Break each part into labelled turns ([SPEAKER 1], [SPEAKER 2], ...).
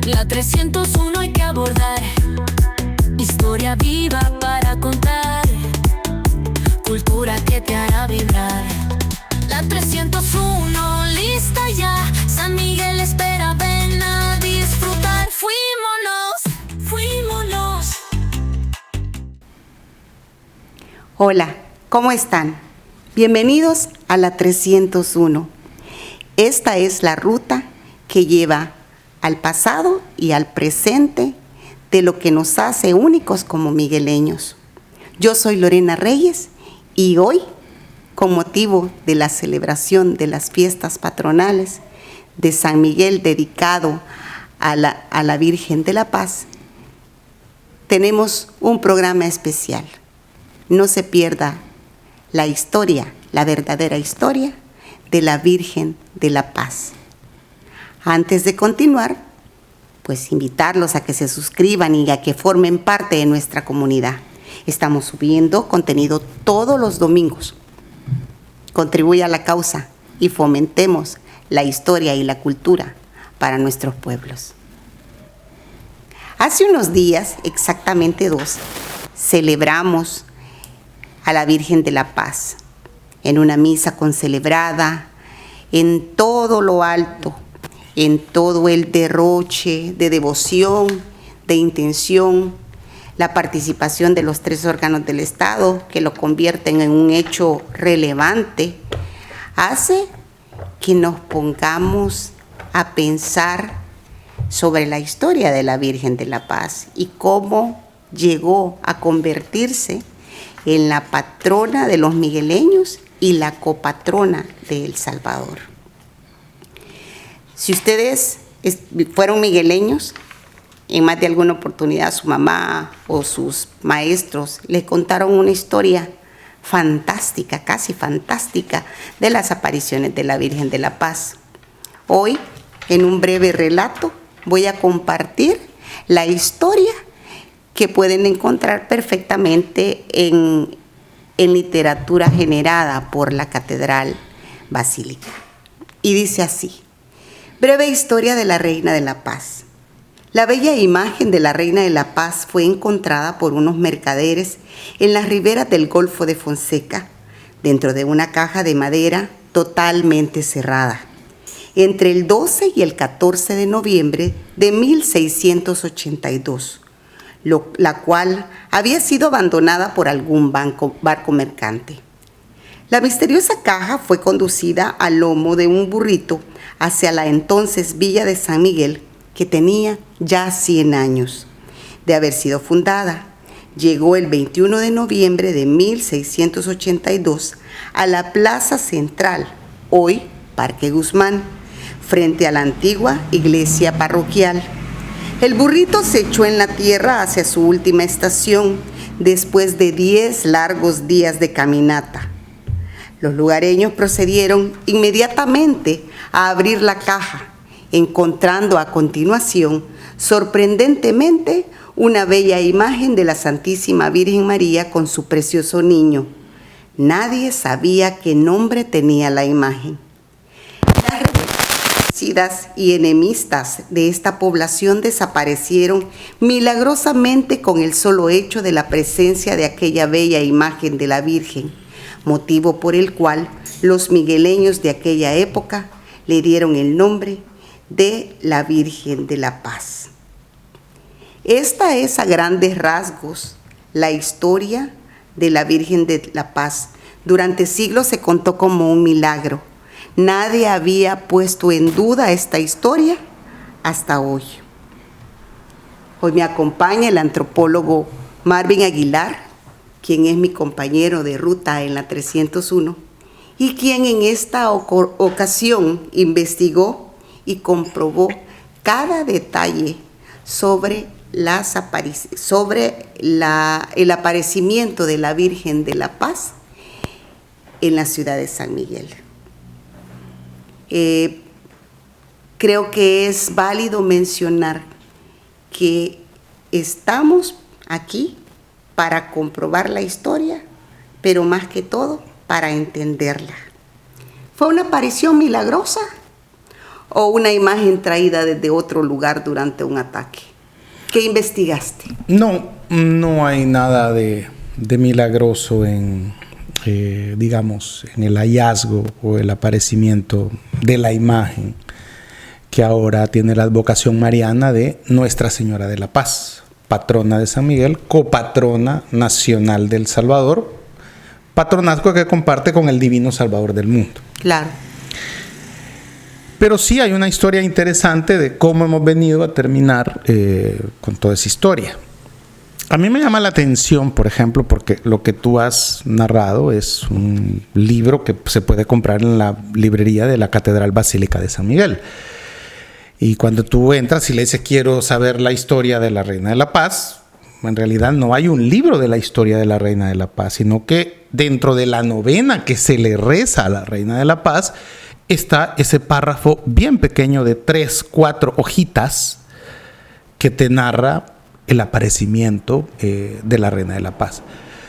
[SPEAKER 1] La 301 hay que abordar, historia viva para contar, cultura que te hará vibrar. La 301 lista ya, San Miguel espera, ven a disfrutar. Fuímonos.
[SPEAKER 2] Hola, ¿cómo están? Bienvenidos a la 301. Esta es la ruta que lleva al pasado y al presente de lo que nos hace únicos como migueleños. Yo soy Lorena Reyes y hoy, con motivo de la celebración de las fiestas patronales de San Miguel dedicado a la Virgen de la Paz, tenemos un programa especial. No se pierda la historia, la verdadera historia de la Virgen de la Paz. Antes de continuar, pues invitarlos a que se suscriban y a que formen parte de nuestra comunidad. Estamos subiendo contenido todos los domingos. Contribuye a la causa y fomentemos la historia y la cultura para nuestros pueblos. Hace unos días, exactamente 2, celebramos a la Virgen de la Paz en una misa concelebrada en todo lo alto, en todo el derroche de devoción, de intención, la participación de los 3 órganos del Estado que lo convierten en un hecho relevante, hace que nos pongamos a pensar sobre la historia de la Virgen de la Paz y cómo llegó a convertirse en la patrona de los migueleños y la copatrona de El Salvador. Si ustedes fueron migueleños, en más de alguna oportunidad su mamá o sus maestros les contaron una historia fantástica, casi fantástica, de las apariciones de la Virgen de la Paz. Hoy, en un breve relato, voy a compartir la historia que pueden encontrar perfectamente en literatura generada por la Catedral Basílica. Y dice así: breve historia de la Reina de la Paz. La bella imagen de la Reina de la Paz fue encontrada por unos mercaderes en las riberas del Golfo de Fonseca, dentro de una caja de madera totalmente cerrada, entre el 12 y el 14 de noviembre de 1682, la cual había sido abandonada por algún barco mercante. La misteriosa caja fue conducida al lomo de un burrito hacia la entonces Villa de San Miguel, que tenía ya 100 años de haber sido fundada. Llegó el 21 de noviembre de 1682 a la plaza central, hoy Parque Guzmán, frente a la antigua iglesia parroquial. El burrito se echó en la tierra hacia su última estación, después de 10 largos días de caminata. Los lugareños procedieron inmediatamente a abrir la caja, encontrando a continuación, sorprendentemente, una bella imagen de la Santísima Virgen María con su precioso niño. Nadie sabía qué nombre tenía la imagen. Las reconocidas y enemistas de esta población desaparecieron milagrosamente con el solo hecho de la presencia de aquella bella imagen de la Virgen, motivo por el cual los migueleños de aquella época le dieron el nombre de la Virgen de la Paz. Esta es a grandes rasgos la historia de la Virgen de la Paz. Durante siglos se contó como un milagro. Nadie había puesto en duda esta historia hasta hoy. Hoy me acompaña el antropólogo Marvin Aguilar, quien es mi compañero de ruta en la 301 y quien en esta ocasión investigó y comprobó cada detalle sobre el aparecimiento de la Virgen de la Paz en la ciudad de San Miguel. Creo que es válido mencionar que estamos aquí para comprobar la historia, pero más que todo para entenderla. ¿Fue una aparición milagrosa o una imagen traída desde otro lugar durante un ataque. ¿Qué investigaste?
[SPEAKER 3] No hay nada de milagroso en, digamos, en el hallazgo o el aparecimiento de la imagen que ahora tiene la advocación mariana de Nuestra Señora de la Paz, patrona de San Miguel, copatrona nacional del Salvador, patronazgo que comparte con el Divino Salvador del mundo.
[SPEAKER 2] Claro.
[SPEAKER 3] Pero sí hay una historia interesante de cómo hemos venido a terminar con toda esa historia. A mí me llama la atención, por ejemplo, porque lo que tú has narrado es un libro que se puede comprar en la librería de la Catedral Basílica de San Miguel. Y cuando tú entras y le dices quiero saber la historia de la Reina de la Paz, en realidad no hay un libro de la historia de la Reina de la Paz, sino que dentro de la novena que se le reza a la Reina de la Paz está ese párrafo bien pequeño de 3, 4 hojitas que te narra el aparecimiento de la Reina de la Paz.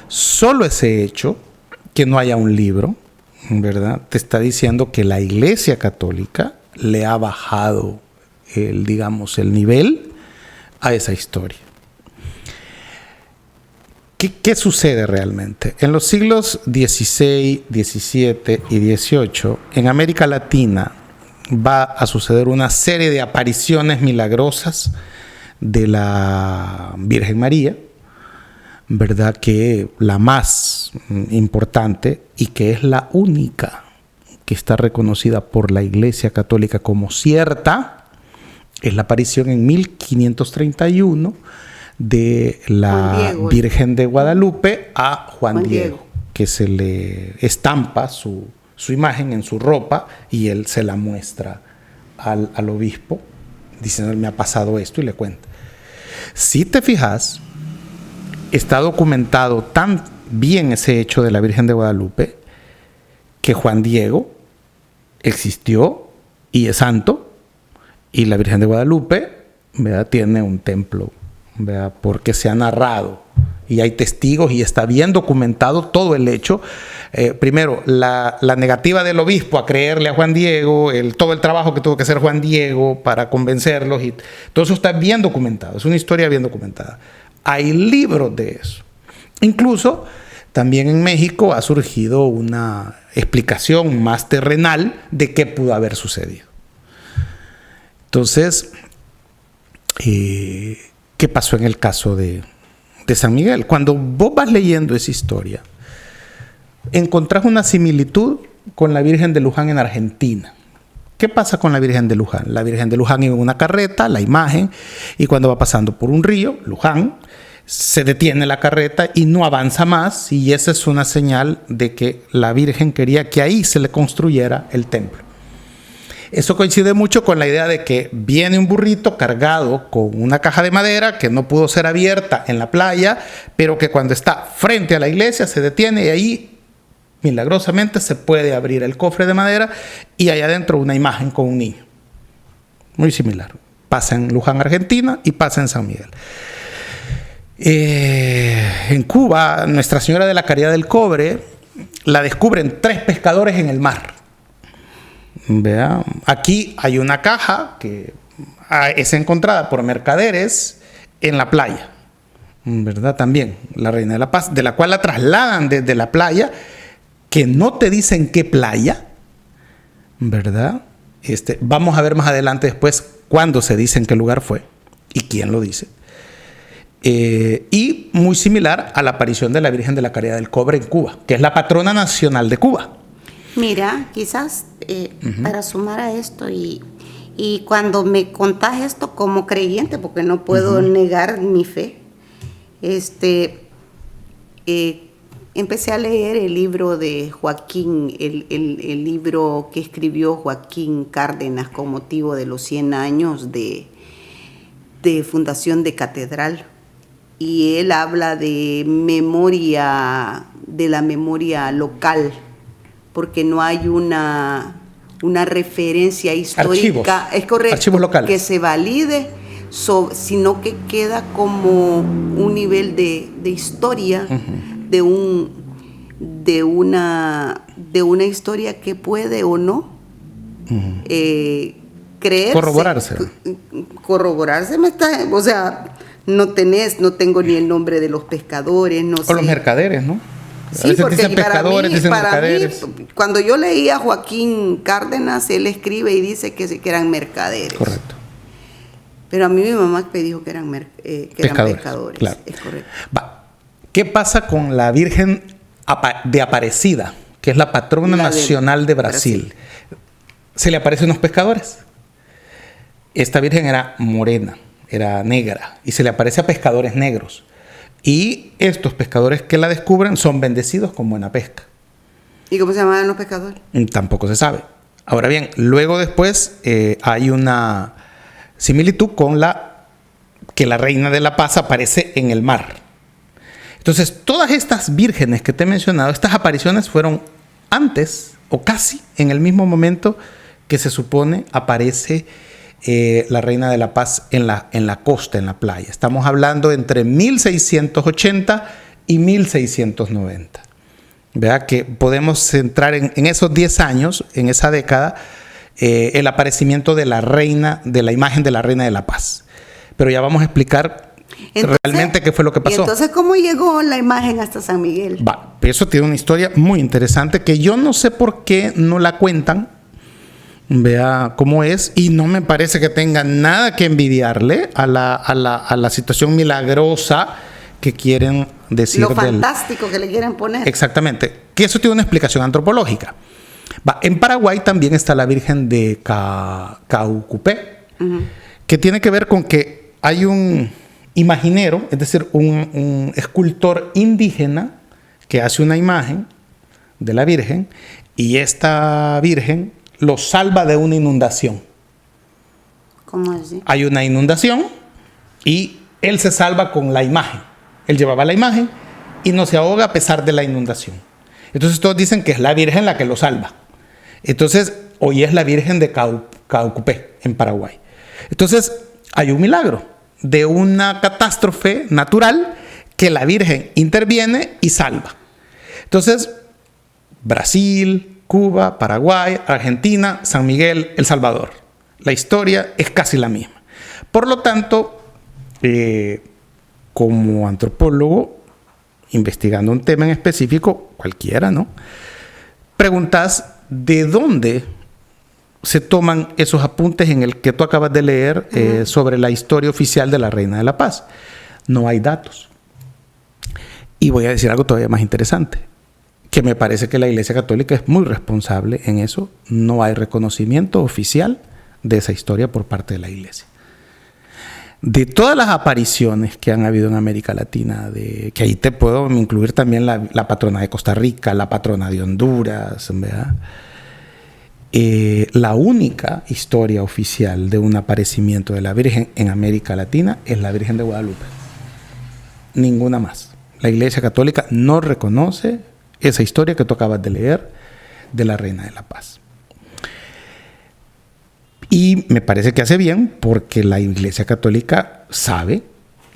[SPEAKER 3] Solo ese hecho, que no haya un libro, ¿verdad?, te está diciendo que la Iglesia Católica le ha bajado el nivel a esa historia. ¿Qué sucede realmente? En los siglos XVI, XVII y XVIII, en América Latina va a suceder una serie de apariciones milagrosas de la Virgen María, ¿verdad? Que la más importante y que es la única que está reconocida por la Iglesia Católica como cierta, es la aparición en 1531 de la Virgen de Guadalupe a Juan Diego, que se le estampa su imagen en su ropa y él se la muestra al obispo, diciendo, me ha pasado esto, y le cuenta. Si te fijas, está documentado tan bien ese hecho de la Virgen de Guadalupe que Juan Diego existió y es santo, y la Virgen de Guadalupe, ¿verdad?, tiene un templo, ¿verdad?, porque se ha narrado y hay testigos y está bien documentado todo el hecho. Primero, la negativa del obispo a creerle a Juan Diego, todo el trabajo que tuvo que hacer Juan Diego para convencerlos, y todo eso está bien documentado, es una historia bien documentada. Hay libros de eso. Incluso también en México ha surgido una explicación más terrenal de qué pudo haber sucedido. Entonces, ¿qué pasó en el caso de San Miguel? Cuando vos vas leyendo esa historia, encontrás una similitud con la Virgen de Luján en Argentina. ¿Qué pasa con la Virgen de Luján? La Virgen de Luján en una carreta, la imagen, y cuando va pasando por un río, Luján, se detiene la carreta y no avanza más, y esa es una señal de que la Virgen quería que ahí se le construyera el templo. Eso coincide mucho con la idea de que viene un burrito cargado con una caja de madera que no pudo ser abierta en la playa, pero que cuando está frente a la iglesia se detiene y ahí milagrosamente se puede abrir el cofre de madera y hay adentro una imagen con un niño. Muy similar. Pasa en Luján, Argentina, y pasa en San Miguel. En Cuba, Nuestra Señora de la Caridad del Cobre la descubren 3 pescadores en el mar. Vea, aquí hay una caja que es encontrada por mercaderes en la playa, ¿verdad? También la Reina de la Paz, de la cual la trasladan desde la playa, que no te dicen qué playa, ¿verdad? Vamos a ver más adelante después cuándo se dice en qué lugar fue y quién lo dice. Y muy similar a la aparición de la Virgen de la Caridad del Cobre en Cuba, que es la patrona nacional de Cuba.
[SPEAKER 2] Mira, quizás para sumar a esto y cuando me contás esto como creyente, porque no puedo negar mi fe, empecé a leer el libro de Joaquín, el libro que escribió Joaquín Cárdenas con motivo de los 100 años de fundación de catedral, y él habla de la memoria local, porque no hay una referencia histórica, es correcto,
[SPEAKER 3] archivos locales,
[SPEAKER 2] que se valide, sino que queda como un nivel de historia, de una historia que puede o no creerse.
[SPEAKER 3] Corroborarse.
[SPEAKER 2] Corroborarse me está, o sea, no tengo ni el nombre de los pescadores, no sé.
[SPEAKER 3] O los mercaderes, ¿no? A
[SPEAKER 2] Sí,
[SPEAKER 3] veces
[SPEAKER 2] porque
[SPEAKER 3] dicen pescadores, dicen mercaderes.
[SPEAKER 2] Cuando yo leía a Joaquín Cárdenas, él escribe y dice que eran mercaderes.
[SPEAKER 3] Correcto.
[SPEAKER 2] Pero a mí mi mamá me dijo que eran pescadores.
[SPEAKER 3] Claro.
[SPEAKER 2] Es correcto.
[SPEAKER 3] ¿Qué pasa con la Virgen de Aparecida, que es la patrona nacional de Brasil? Se le aparecen los pescadores. Esta Virgen era morena, era negra, y se le aparece a pescadores negros. Y estos pescadores que la descubren son bendecidos con buena pesca.
[SPEAKER 2] ¿Y cómo se llamaban los pescadores?
[SPEAKER 3] Tampoco se sabe. Ahora bien, luego después hay una similitud con que la Reina de la Paz aparece en el mar. Entonces, todas estas vírgenes que te he mencionado, estas apariciones fueron antes o casi en el mismo momento que se supone aparece la Reina de la Paz en la costa, en la playa. Estamos hablando entre 1680 y 1690. Vea que podemos centrar en esos 10 años, en esa década, el aparecimiento de la imagen de la Reina de la Paz. Pero ya vamos a explicar realmente qué fue lo que pasó.
[SPEAKER 2] ¿Y entonces cómo llegó la imagen hasta San Miguel?
[SPEAKER 3] Eso tiene una historia muy interesante que yo no sé por qué no la cuentan. Vea cómo es, y no me parece que tenga nada que envidiarle a la situación milagrosa que quieren decir.
[SPEAKER 2] Lo fantástico que le quieren poner.
[SPEAKER 3] Exactamente, que eso tiene una explicación antropológica. En Paraguay también está la Virgen de Caucupé, que tiene que ver con que hay un imaginero, es decir, un escultor indígena que hace una imagen de la Virgen, y esta Virgen lo salva de una inundación.
[SPEAKER 2] ¿Cómo así?
[SPEAKER 3] Hay una inundación y él se salva con la imagen. Él llevaba la imagen y no se ahoga a pesar de la inundación. Entonces todos dicen que es la Virgen la que lo salva. Entonces hoy es la Virgen de Caucupé en Paraguay. Entonces hay un milagro de una catástrofe natural que la Virgen interviene y salva. Entonces Brasil, Cuba, Paraguay, Argentina, San Miguel, El Salvador. La historia es casi la misma. Por lo tanto, como antropólogo, investigando un tema en específico, cualquiera, ¿no? Preguntas de dónde se toman esos apuntes en el que tú acabas de leer sobre la historia oficial de la Reina de la Paz. No hay datos. Y voy a decir algo todavía más interesante, que me parece que la Iglesia Católica es muy responsable en eso. No hay reconocimiento oficial de esa historia por parte de la Iglesia. De todas las apariciones que han habido en América Latina, que ahí te puedo incluir también la patrona de Costa Rica, la patrona de Honduras, ¿verdad? La única historia oficial de un aparecimiento de la Virgen en América Latina es la Virgen de Guadalupe. Ninguna más. La Iglesia Católica no reconoce esa historia que tú acabas de leer de la Reina de la Paz. Y me parece que hace bien, porque la Iglesia Católica sabe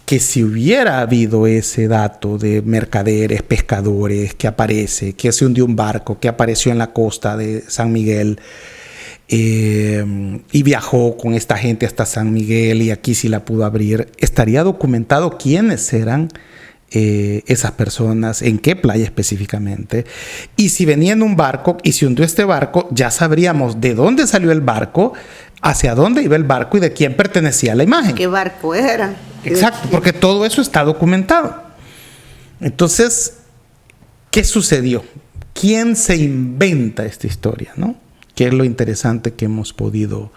[SPEAKER 3] que si hubiera habido ese dato de mercaderes, pescadores, que aparece, que se hundió un barco, que apareció en la costa de San Miguel y viajó con esta gente hasta San Miguel y aquí sí la pudo abrir, estaría documentado quiénes eran esas personas, en qué playa específicamente, y si venía en un barco y se hundió este barco, ya sabríamos de dónde salió el barco, hacia dónde iba el barco y de quién pertenecía la imagen.
[SPEAKER 2] ¿Qué barco era?
[SPEAKER 3] Exacto, porque todo eso está documentado. Entonces, ¿qué sucedió? ¿Quién se inventa esta historia, no? Que es lo interesante que hemos podido,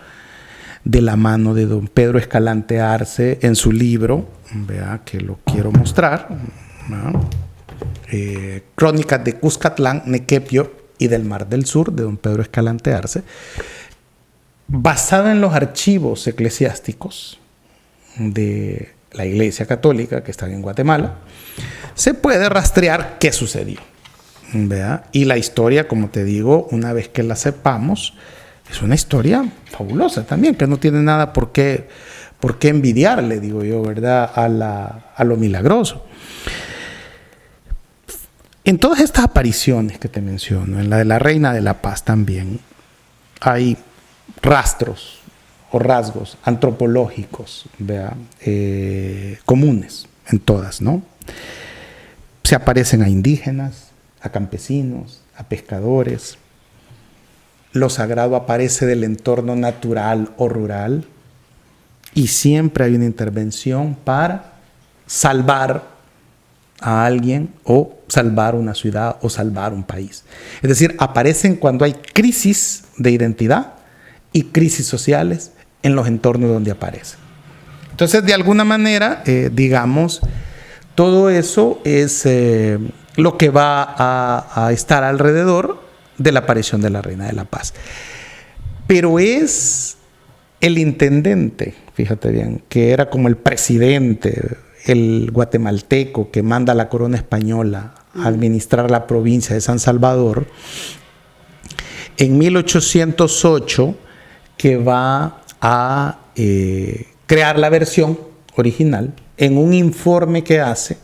[SPEAKER 3] de la mano de don Pedro Escalante Arce, en su libro, vea que lo quiero mostrar, ¿no? Crónicas de Cuscatlán, Nequepio y del Mar del Sur, de don Pedro Escalante Arce, basada en los archivos eclesiásticos de la Iglesia Católica que están en Guatemala, se puede rastrear qué sucedió, ¿verdad? Y la historia, como te digo, una vez que la sepamos, es una historia fabulosa también, que no tiene nada por qué envidiarle, digo yo, ¿verdad? A lo milagroso. En todas estas apariciones que te menciono, en la de la Reina de la Paz también, hay rastros o rasgos antropológicos, ¿vea? Comunes en todas, ¿no? Se aparecen a indígenas, a campesinos, a pescadores. Lo sagrado aparece del entorno natural o rural y siempre hay una intervención para salvar a alguien o salvar una ciudad o salvar un país. Es decir, aparecen cuando hay crisis de identidad y crisis sociales en los entornos donde aparecen. Entonces, de alguna manera, digamos, todo eso es lo que va a estar alrededor de la aparición de la Reina de la Paz. Pero es el intendente, fíjate bien, que era como el presidente, el guatemalteco que manda a la corona española a administrar la provincia de San Salvador, en 1808, que va a crear la versión original en un informe que hace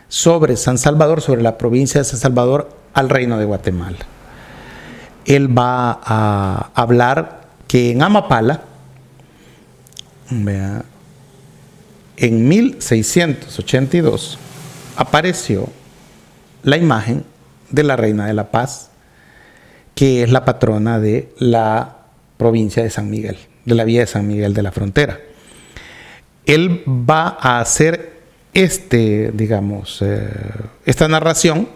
[SPEAKER 3] sobre San Salvador, sobre la provincia de San Salvador al Reino de Guatemala. Él va a hablar que en Amapala, vea, en 1682 apareció la imagen de la Reina de la Paz, que es la patrona de la provincia de San Miguel, de la villa de San Miguel de la Frontera. Él va a hacer esta narración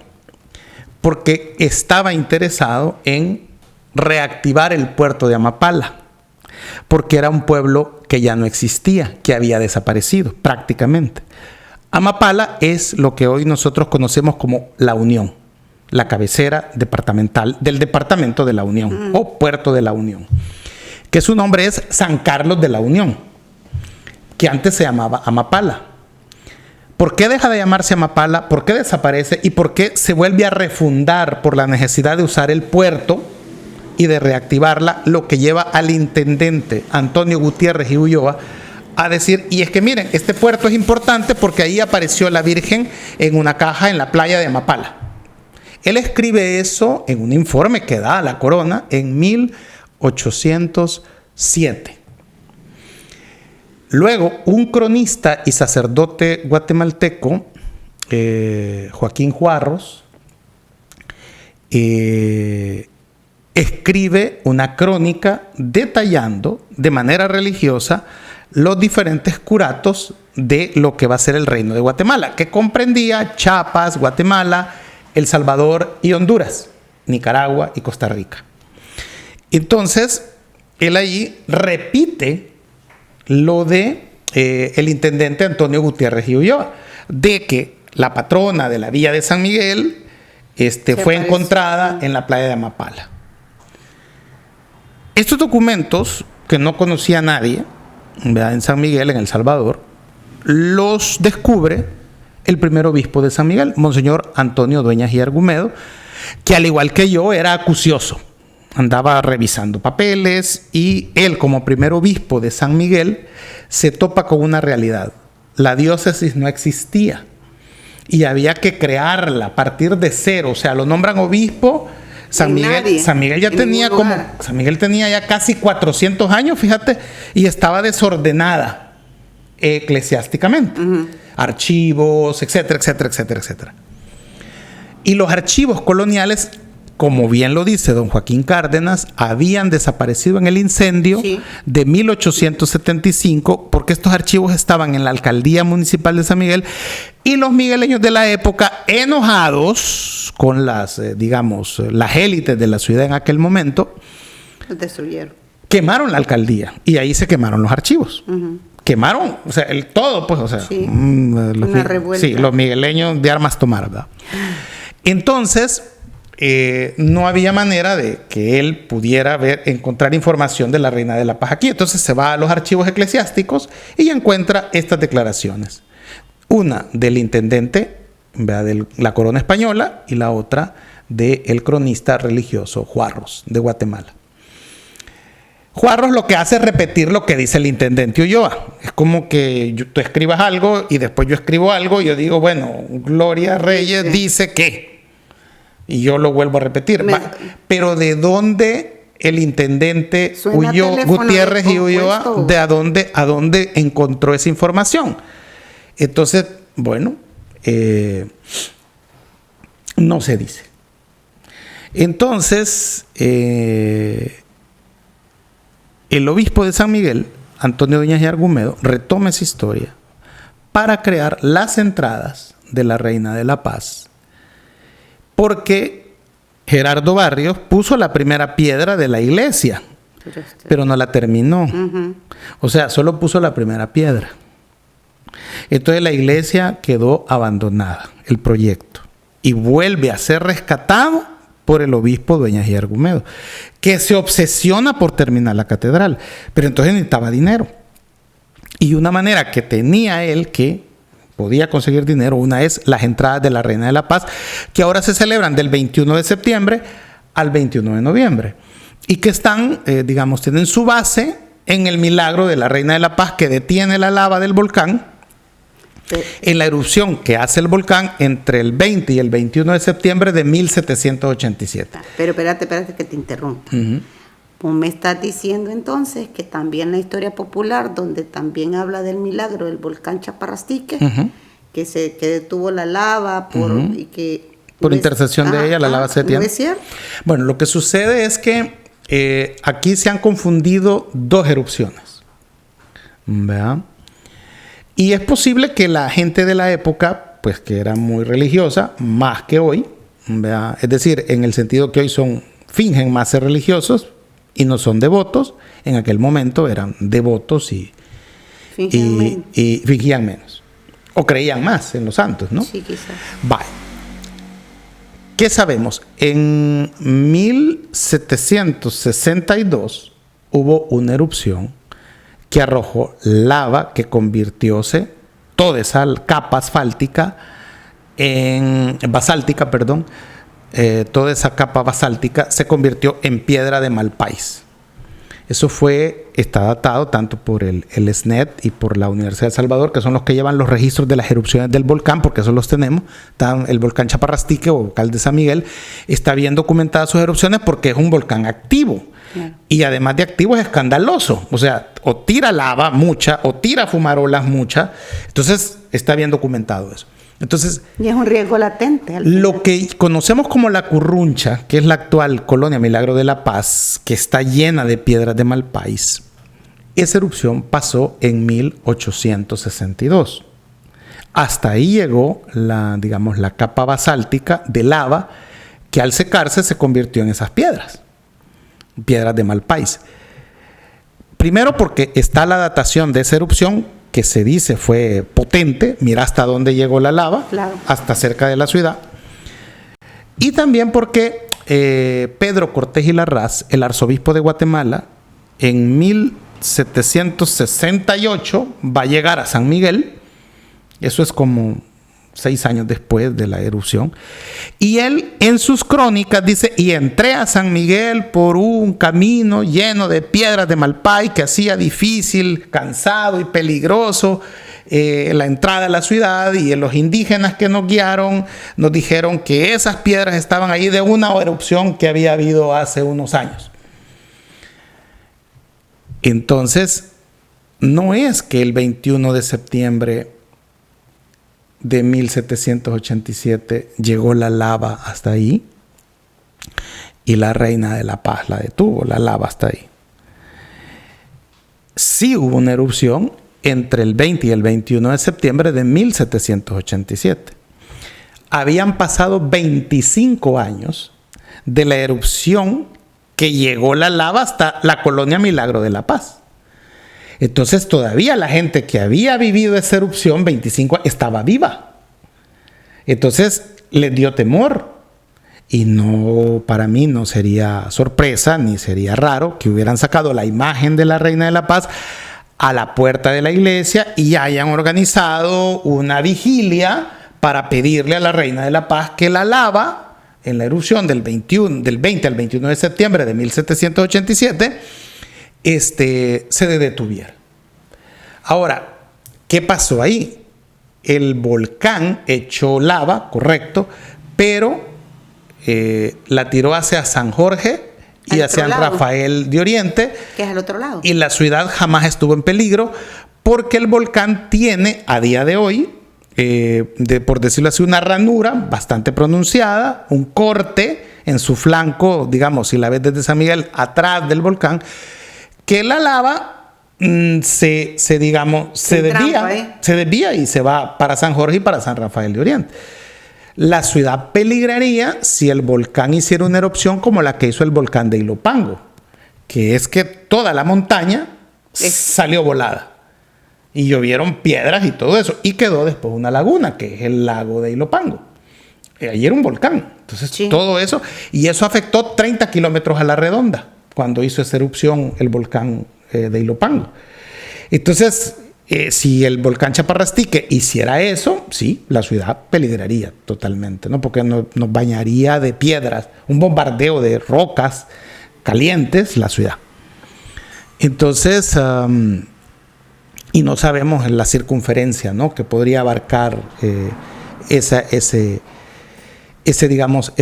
[SPEAKER 3] porque estaba interesado en reactivar el puerto de Amapala, porque era un pueblo que ya no existía, que había desaparecido prácticamente. Amapala es lo que hoy nosotros conocemos como La Unión, la cabecera departamental del departamento de La Unión o Puerto de La Unión, que su nombre es San Carlos de la Unión, que antes se llamaba Amapala. ¿Por qué deja de llamarse Amapala? ¿Por qué desaparece? ¿Y por qué se vuelve a refundar por la necesidad de usar el puerto y de reactivarla? Lo que lleva al intendente Antonio Gutiérrez y Ulloa a decir, y es que miren, este puerto es importante porque ahí apareció la Virgen en una caja en la playa de Amapala. Él escribe eso en un informe que da a la corona en 1807. Luego, un cronista y sacerdote guatemalteco, Joaquín Juarros, escribe una crónica detallando de manera religiosa los diferentes curatos de lo que va a ser el Reino de Guatemala, que comprendía Chiapas, Guatemala, El Salvador y Honduras, Nicaragua y Costa Rica. Entonces, él allí repite lo de el intendente Antonio Gutiérrez y Ulloa, de que la patrona de la villa de San Miguel fue encontrada en la playa de Amapala. Estos documentos, que no conocía nadie, ¿verdad?, en San Miguel, en El Salvador, los descubre el primer obispo de San Miguel, Monseñor Antonio Dueñas y Argumedo, que al igual que yo era acucioso. Andaba revisando papeles y él, como primer obispo de San Miguel, se topa con una realidad. La diócesis no existía y había que crearla a partir de cero. O sea, lo nombran obispo. San Miguel ya tenía San Miguel tenía ya casi 400 años, fíjate, y estaba desordenada eclesiásticamente. Archivos, etcétera, etcétera, etcétera, etcétera. Y los archivos coloniales, como bien lo dice don Joaquín Cárdenas, habían desaparecido en el incendio de 1875, porque estos archivos estaban en la alcaldía municipal de San Miguel y los migueleños de la época, enojados con las élites de la ciudad en aquel momento,
[SPEAKER 2] los destruyeron.
[SPEAKER 3] Quemaron la alcaldía y ahí se quemaron los archivos. Quemaron, o sea, todo, pues, o sea,
[SPEAKER 2] una revuelta.
[SPEAKER 3] Los migueleños de armas tomar, ¿verdad? Entonces, no había manera de que él pudiera encontrar información de la Reina de la Paz aquí. Entonces se va a los archivos eclesiásticos y encuentra estas declaraciones. Una del intendente, ¿verdad?, de la corona española, y la otra del cronista religioso Juarros, de Guatemala. Juarros lo que hace es repetir lo que dice el intendente Ulloa. Es como que tú escribas algo y después yo escribo algo y yo digo, bueno, Gloria Reyes dice que... Y yo lo vuelvo a repetir. Pero ¿de dónde el intendente
[SPEAKER 2] Suena
[SPEAKER 3] huyó,
[SPEAKER 2] teléfono
[SPEAKER 3] Gutiérrez y Ulloa,
[SPEAKER 2] descompuesto.
[SPEAKER 3] de a dónde encontró esa información. Entonces, bueno, no se dice. Entonces, el obispo de San Miguel, Antonio Dueñas y Argumedo, retoma esa historia para crear las entradas de la Reina de la Paz, porque Gerardo Barrios puso la primera piedra de la iglesia, pero no la terminó. O sea, solo puso la primera piedra. Entonces la iglesia quedó abandonada, el proyecto, y vuelve a ser rescatado por el obispo Dueñas y Argumedo, que se obsesiona por terminar la catedral, pero entonces necesitaba dinero. Y una manera que tenía él que podía conseguir dinero, una es las entradas de la Reina de la Paz, que ahora se celebran del 21 de septiembre al 21 de noviembre, y que están, digamos, tienen su base en el milagro de la Reina de la Paz que detiene la lava del volcán, en la erupción que hace el volcán entre el 20 y el 21 de septiembre de 1787.
[SPEAKER 2] Pero espérate que te interrumpa. Pues me estás diciendo entonces que también la historia popular, donde también habla del milagro del volcán Chaparrastique, que detuvo la lava y que
[SPEAKER 3] por intercesión de ella la lava se detiene.
[SPEAKER 2] ¿No es cierto?
[SPEAKER 3] Bueno, lo que sucede es que aquí se han confundido dos erupciones. ¿Verdad? Y es posible que la gente de la época, pues que era muy religiosa, más que hoy, ¿verdad? Es decir, en el sentido que hoy fingen más ser religiosos y no son devotos, en aquel momento eran devotos y fingían menos. O creían más en los santos, ¿no?
[SPEAKER 2] Sí, quizás.
[SPEAKER 3] Vale. ¿Qué sabemos? En 1762 hubo una erupción que arrojó lava que convirtióse toda esa capa basáltica, toda esa capa basáltica se convirtió en piedra de Malpais. Eso está datado tanto por el SNET y por la Universidad de El Salvador, que son los que llevan los registros de las erupciones del volcán, porque eso los tenemos. El volcán Chaparrastique o volcán de San Miguel está bien documentada sus erupciones porque es un volcán activo. Claro. Y además de activo es escandaloso. O sea, o tira lava mucha o tira fumarolas mucha. Entonces está bien documentado eso. Entonces,
[SPEAKER 2] y es un riesgo latente.
[SPEAKER 3] Lo que conocemos como la Curruncha, que es la actual colonia Milagro de la Paz, que está llena de piedras de Malpais, esa erupción pasó en 1862. Hasta ahí llegó la capa basáltica de lava que al secarse se convirtió en esas piedras de Malpais. Primero porque está la datación de esa erupción que se dice fue potente, mira hasta dónde llegó la lava, claro, hasta cerca de la ciudad. Y también porque Pedro Cortés y Larraz, el arzobispo de Guatemala, en 1768 va a llegar a San Miguel, eso es como 6 años después de la erupción, y él en sus crónicas dice: y entré a San Miguel por un camino lleno de piedras de Malpais que hacía difícil, cansado y peligroso la entrada a la ciudad, y los indígenas que nos guiaron nos dijeron que esas piedras estaban ahí de una erupción que había habido hace unos años. Entonces, no es que el 21 de septiembre de 1787 llegó la lava hasta ahí y la Reina de la Paz la detuvo, la lava hasta ahí. Sí hubo una erupción entre el 20 y el 21 de septiembre de 1787. Habían pasado 25 años de la erupción que llegó la lava hasta la colonia Milagro de la Paz. Entonces todavía la gente que había vivido esa erupción 25 años estaba viva. Entonces les dio temor. Y no, para mí no sería sorpresa ni sería raro que hubieran sacado la imagen de la Reina de la Paz a la puerta de la iglesia y hayan organizado una vigilia para pedirle a la Reina de la Paz que la lava en la erupción del 20 al 21 de septiembre de 1787 se detuviera. Ahora, ¿qué pasó ahí? El volcán echó lava, correcto, pero la tiró hacia San Jorge y a San Rafael de Oriente,
[SPEAKER 2] que es al otro lado.
[SPEAKER 3] Y la ciudad jamás estuvo en peligro porque el volcán tiene a día de hoy, por decirlo así, una ranura bastante pronunciada, un corte en su flanco, digamos, si la ves desde San Miguel, atrás del volcán, que la lava se desvía y se va para San Jorge y para San Rafael de Oriente. La ciudad peligraría si el volcán hiciera una erupción como la que hizo el volcán de Ilopango, que es que toda la montaña salió volada y llovieron piedras y todo eso, y quedó después una laguna, que es el lago de Ilopango. Ahí era un volcán. Entonces, todo eso, y eso afectó 30 kilómetros a la redonda cuando hizo esa erupción el volcán de Ilopango. Entonces, si el volcán Chaparrastique hiciera eso, sí, la ciudad peligraría totalmente, ¿no? Porque nos bañaría de piedras, un bombardeo de rocas calientes la ciudad. Entonces, y no sabemos la circunferencia, ¿no?, que podría abarcar esa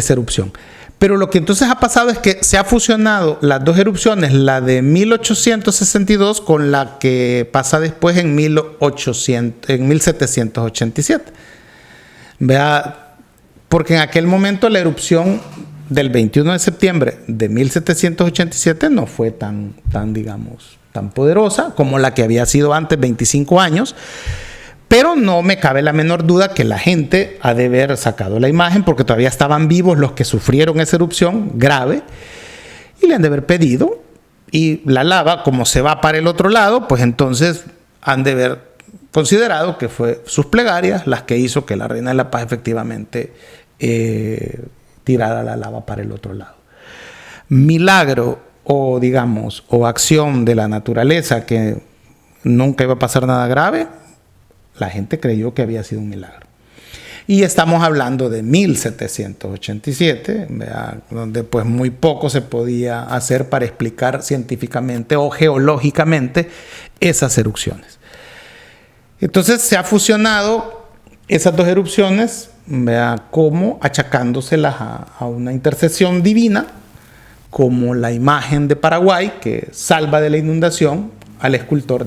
[SPEAKER 3] erupción. Pero lo que entonces ha pasado es que se ha fusionado las dos erupciones, la de 1862 con la que pasa después en 1787. Vea, porque en aquel momento la erupción del 21 de septiembre de 1787 no fue tan poderosa como la que había sido antes, 25 años. Pero no me cabe la menor duda que la gente ha de haber sacado la imagen, porque todavía estaban vivos los que sufrieron esa erupción grave, y le han de haber pedido, y la lava, como se va para el otro lado, pues entonces han de haber considerado que fue sus plegarias las que hizo que la Reina de la Paz efectivamente tirara la lava para el otro lado. Milagro o acción de la naturaleza que nunca iba a pasar nada grave, la gente creyó que había sido un milagro. Y estamos hablando de 1787, ¿verdad?, donde pues muy poco se podía hacer para explicar científicamente o geológicamente esas erupciones. Entonces se ha fusionado esas dos erupciones, ¿verdad?, como achacándoselas a una intercesión divina, como la imagen de Paraguay que salva de la inundación al escultor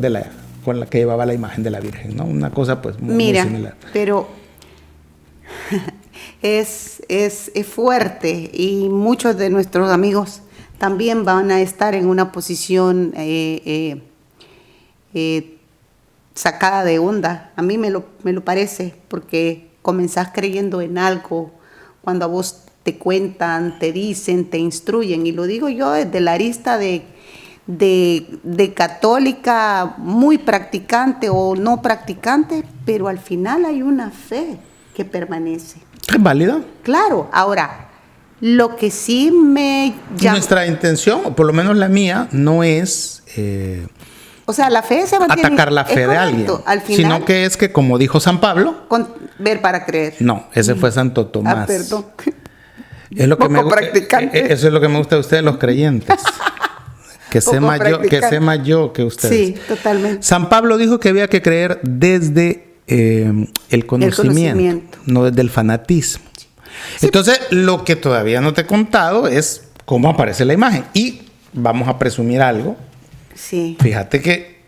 [SPEAKER 3] con la que llevaba la imagen de la Virgen, ¿no? Una cosa pues muy similar.
[SPEAKER 2] Pero es fuerte, y muchos de nuestros amigos también van a estar en una posición sacada de onda. A mí me lo parece, porque comenzás creyendo en algo cuando a vos te cuentan, te dicen, te instruyen, y lo digo yo desde la arista de católica muy practicante o no practicante, pero al final hay una fe que permanece.
[SPEAKER 3] ¿Es válida?
[SPEAKER 2] Claro. Ahora, lo que sí me llama...
[SPEAKER 3] Nuestra intención, o por lo menos la mía, no es...
[SPEAKER 2] o sea, la fe se mantiene...
[SPEAKER 3] Atacar la fe de alguien.
[SPEAKER 2] Al final,
[SPEAKER 3] sino que es que, como dijo San Pablo...
[SPEAKER 2] ver para creer.
[SPEAKER 3] No, ese fue Santo Tomás.
[SPEAKER 2] Perdón.
[SPEAKER 3] Es lo que eso es lo que me gusta de ustedes, los creyentes. Que sé más yo que ustedes.
[SPEAKER 2] Sí, totalmente.
[SPEAKER 3] San Pablo dijo que había que creer desde el conocimiento, no desde el fanatismo. Sí. Entonces, lo que todavía no te he contado es cómo aparece la imagen. Y vamos a presumir algo.
[SPEAKER 2] Sí.
[SPEAKER 3] Fíjate que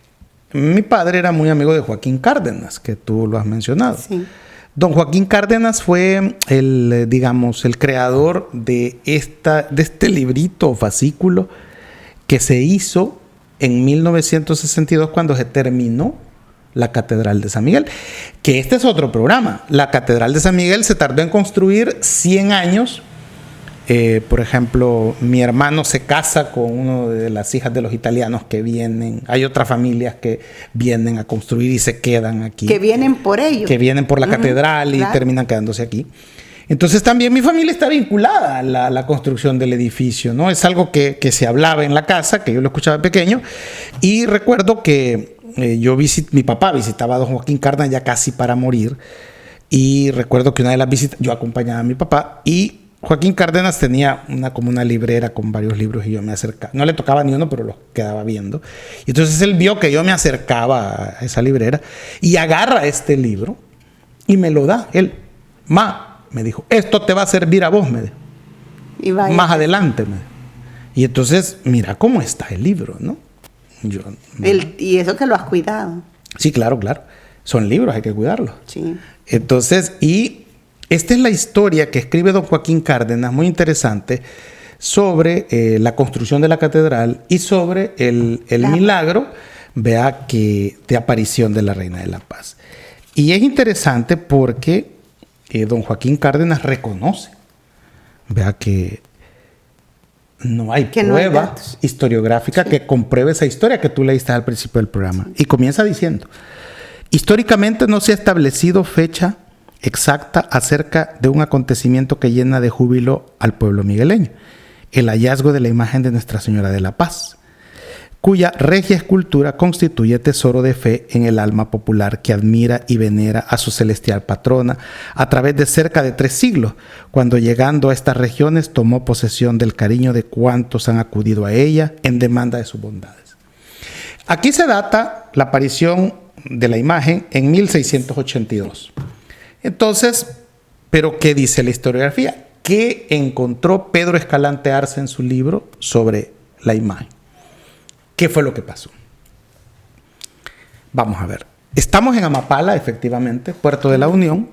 [SPEAKER 3] mi padre era muy amigo de Joaquín Cárdenas, que tú lo has mencionado.
[SPEAKER 2] Sí.
[SPEAKER 3] Don Joaquín Cárdenas fue el creador de este librito o fascículo que se hizo en 1962 cuando se terminó la Catedral de San Miguel. Que este es otro programa. La Catedral de San Miguel se tardó en construir 100 años. Por ejemplo, mi hermano se casa con una de las hijas de los italianos que vienen. Hay otras familias que vienen a construir y se quedan aquí.
[SPEAKER 2] Que vienen por ello.
[SPEAKER 3] Que vienen por la catedral y terminan quedándose aquí. Entonces también mi familia está vinculada a la construcción del edificio, ¿no? Es algo que se hablaba en la casa, que yo lo escuchaba de pequeño. Y recuerdo que mi papá visitaba a don Joaquín Cárdenas ya casi para morir. Y recuerdo que una de las visitas, yo acompañaba a mi papá, y Joaquín Cárdenas tenía como una librera con varios libros, y yo me acercaba. No le tocaba ni uno, pero los quedaba viendo. Y entonces él vio que yo me acercaba a esa librera y agarra este libro y me lo da. Él, me dijo, esto te va a servir a vos, me dijo.
[SPEAKER 2] Y vaya.
[SPEAKER 3] Más adelante, me dijo. Y entonces, mira cómo está el libro, ¿no?
[SPEAKER 2] Y eso que lo has cuidado.
[SPEAKER 3] Sí, claro, claro. Son libros, hay que cuidarlos.
[SPEAKER 2] Sí.
[SPEAKER 3] Entonces, y esta es la historia que escribe don Joaquín Cárdenas, muy interesante, sobre la construcción de la catedral y sobre el milagro, vea, que de aparición de la Reina de la Paz. Y es interesante porque don Joaquín Cárdenas reconoce, vea, que no hay prueba historiográfica que compruebe esa historia que tú leíste al principio del programa. Y comienza diciendo: históricamente no se ha establecido fecha exacta acerca de un acontecimiento que llena de júbilo al pueblo migueleño, el hallazgo de la imagen de Nuestra Señora de la Paz, cuya regia escultura constituye tesoro de fe en el alma popular que admira y venera a su celestial patrona a través de cerca de 3 siglos, cuando llegando a estas regiones tomó posesión del cariño de cuantos han acudido a ella en demanda de sus bondades. Aquí se data la aparición de la imagen en 1682. Entonces, ¿pero qué dice la historiografía? ¿Qué encontró Pedro Escalante Arce en su libro sobre la imagen? ¿Qué fue lo que pasó? Vamos a ver. Estamos en Amapala, efectivamente, Puerto de la Unión.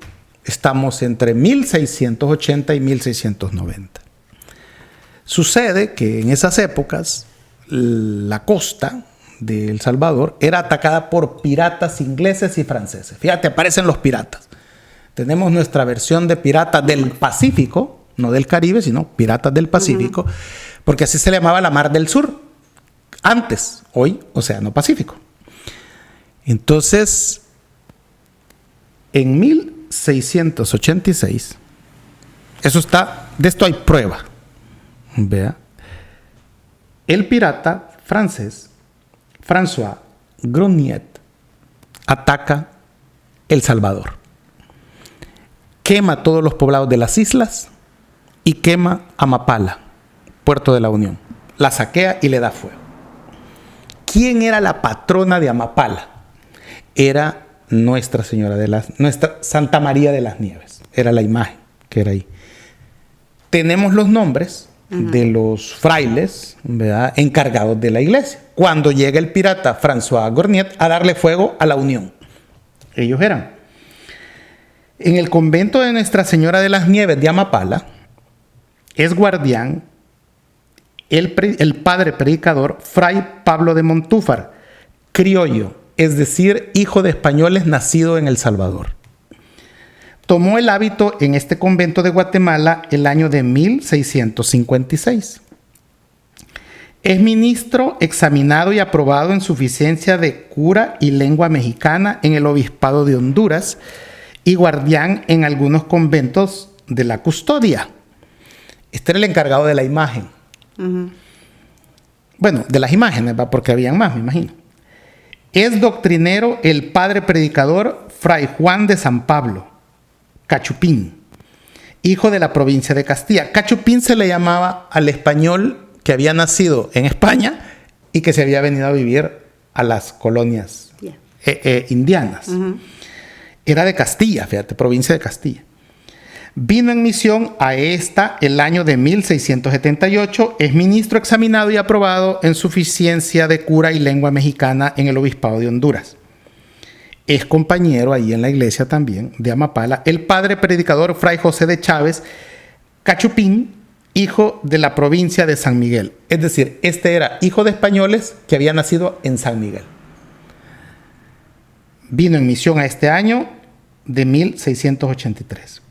[SPEAKER 3] Estamos entre 1680 y 1690. Sucede que en esas épocas la costa de El Salvador era atacada por piratas ingleses y franceses. Fíjate, aparecen los piratas. Tenemos nuestra versión de piratas del Pacífico, no del Caribe, sino piratas del Pacífico, porque así se le llamaba la Mar del Sur. Antes, hoy, Océano Pacífico. Entonces, en 1686, eso está, de esto hay prueba. Vea, el pirata francés François Grogniet ataca El Salvador. Quema todos los poblados de las islas y quema Amapala, Puerto de la Unión. La saquea y le da fuego. ¿Quién era la patrona de Amapala? Era Nuestra Santa María de las Nieves. Era la imagen que era ahí. Tenemos los nombres de los frailes, ¿verdad?, encargados de la iglesia. Cuando llega el pirata François Grogniet a darle fuego a la Unión. Ellos eran. En el convento de Nuestra Señora de las Nieves de Amapala es guardián el padre predicador Fray Pablo de Montúfar, criollo, es decir, hijo de españoles nacido en El Salvador. Tomó el hábito en este convento de Guatemala el año de 1656. Es ministro examinado y aprobado en suficiencia de cura y lengua mexicana en el obispado de Honduras y guardián en algunos conventos de la custodia. Este era el encargado de la imagen. Bueno, de las imágenes, ¿va?, porque habían más, me imagino. Es doctrinero el padre predicador Fray Juan de San Pablo, Cachupín, hijo de la provincia de Castilla. Cachupín se le llamaba al español que había nacido en España y que se había venido a vivir a las colonias indianas. Era de Castilla, fíjate, provincia de Castilla. Vino en misión a esta el año de 1678. Es ministro examinado y aprobado en suficiencia de cura y lengua mexicana en el obispado de Honduras. Es compañero ahí en la iglesia también de Amapala el padre predicador Fray José de Chávez Cachupín, hijo de la provincia de San Miguel. Es decir, este era hijo de españoles que había nacido en San Miguel. Vino en misión a este año de 1683.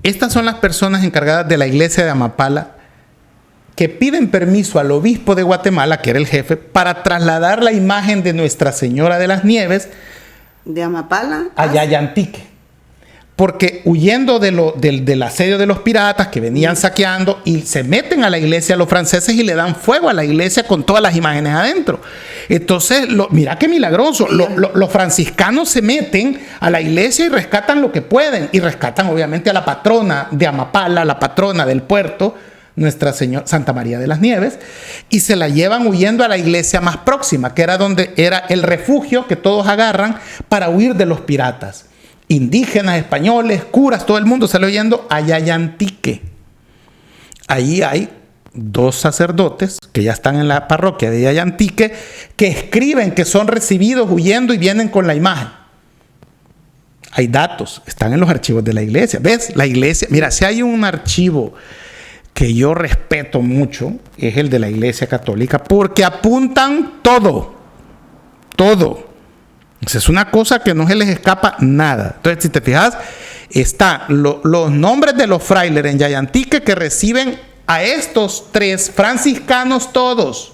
[SPEAKER 3] Estas son las personas encargadas de la iglesia de Amapala que piden permiso al obispo de Guatemala, que era el jefe, para trasladar la imagen de Nuestra Señora de las Nieves
[SPEAKER 2] de Amapala
[SPEAKER 3] a Yayantique. Porque huyendo del asedio de los piratas que venían saqueando, y se meten a la iglesia los franceses y le dan fuego a la iglesia con todas las imágenes adentro. Entonces, mira qué milagroso. Los franciscanos se meten a la iglesia y rescatan lo que pueden. Y rescatan obviamente a la patrona de Amapala, la patrona del puerto, Nuestra Señora Santa María de las Nieves, y se la llevan huyendo a la iglesia más próxima, que era donde era el refugio que todos agarran para huir de los piratas. Indígenas, españoles, curas, todo el mundo salió yendo a Yayantique. Ahí hay 2 sacerdotes que ya están en la parroquia de Yayantique, que escriben que son recibidos huyendo y vienen con la imagen. Hay datos, están en los archivos de la iglesia. ¿Ves? La iglesia, mira, si hay un archivo que yo respeto mucho, es el de la Iglesia Católica, porque apuntan todo. Todo. Entonces, es una cosa que no se les escapa nada. Entonces, si te fijas, están los nombres de los frailes en Yayantique que reciben a estos 3 franciscanos todos.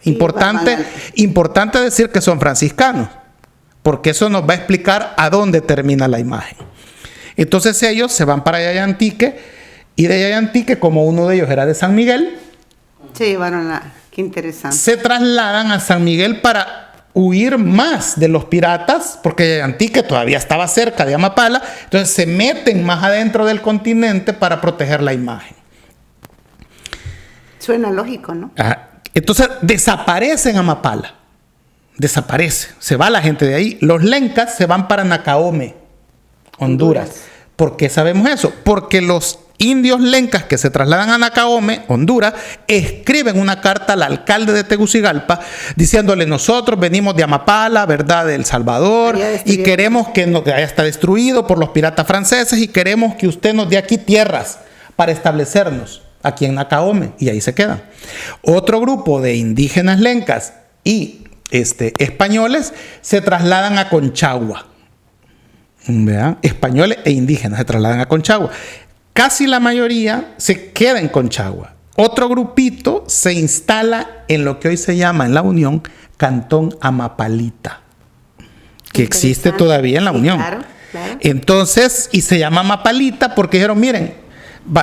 [SPEAKER 3] Importante decir que son franciscanos, porque eso nos va a explicar a dónde termina la imagen. Entonces ellos se van para Yayantique, y de Yayantique, como uno de ellos era de San Miguel,
[SPEAKER 2] se llevaron qué interesante.
[SPEAKER 3] Se trasladan a San Miguel para huir más de los piratas, porque Yayantique todavía estaba cerca de Amapala, entonces se meten más adentro del continente para proteger la imagen.
[SPEAKER 2] Suena lógico, ¿no?
[SPEAKER 3] Entonces desaparecen Amapala, desaparece, se va la gente de ahí. Los lencas se van para Nacaome, Honduras. ¿Por qué sabemos eso? Porque los indios lencas que se trasladan a Nacaome, Honduras, escriben una carta al alcalde de Tegucigalpa diciéndole: nosotros venimos de Amapala, ¿verdad?, de El Salvador, y queremos que ya está destruido por los piratas franceses, y queremos que usted nos dé aquí tierras para establecernos aquí en Nacaome, y ahí se quedan. Otro grupo de indígenas lencas y españoles se trasladan a Conchagua. ¿Vean? Españoles e indígenas se trasladan a Conchagua. Casi la mayoría se queda en Conchagua. Otro grupito se instala en lo que hoy se llama en la Unión Cantón Amapalita, que existe todavía en la Unión. Claro. Entonces, y se llama Amapalita porque dijeron: miren,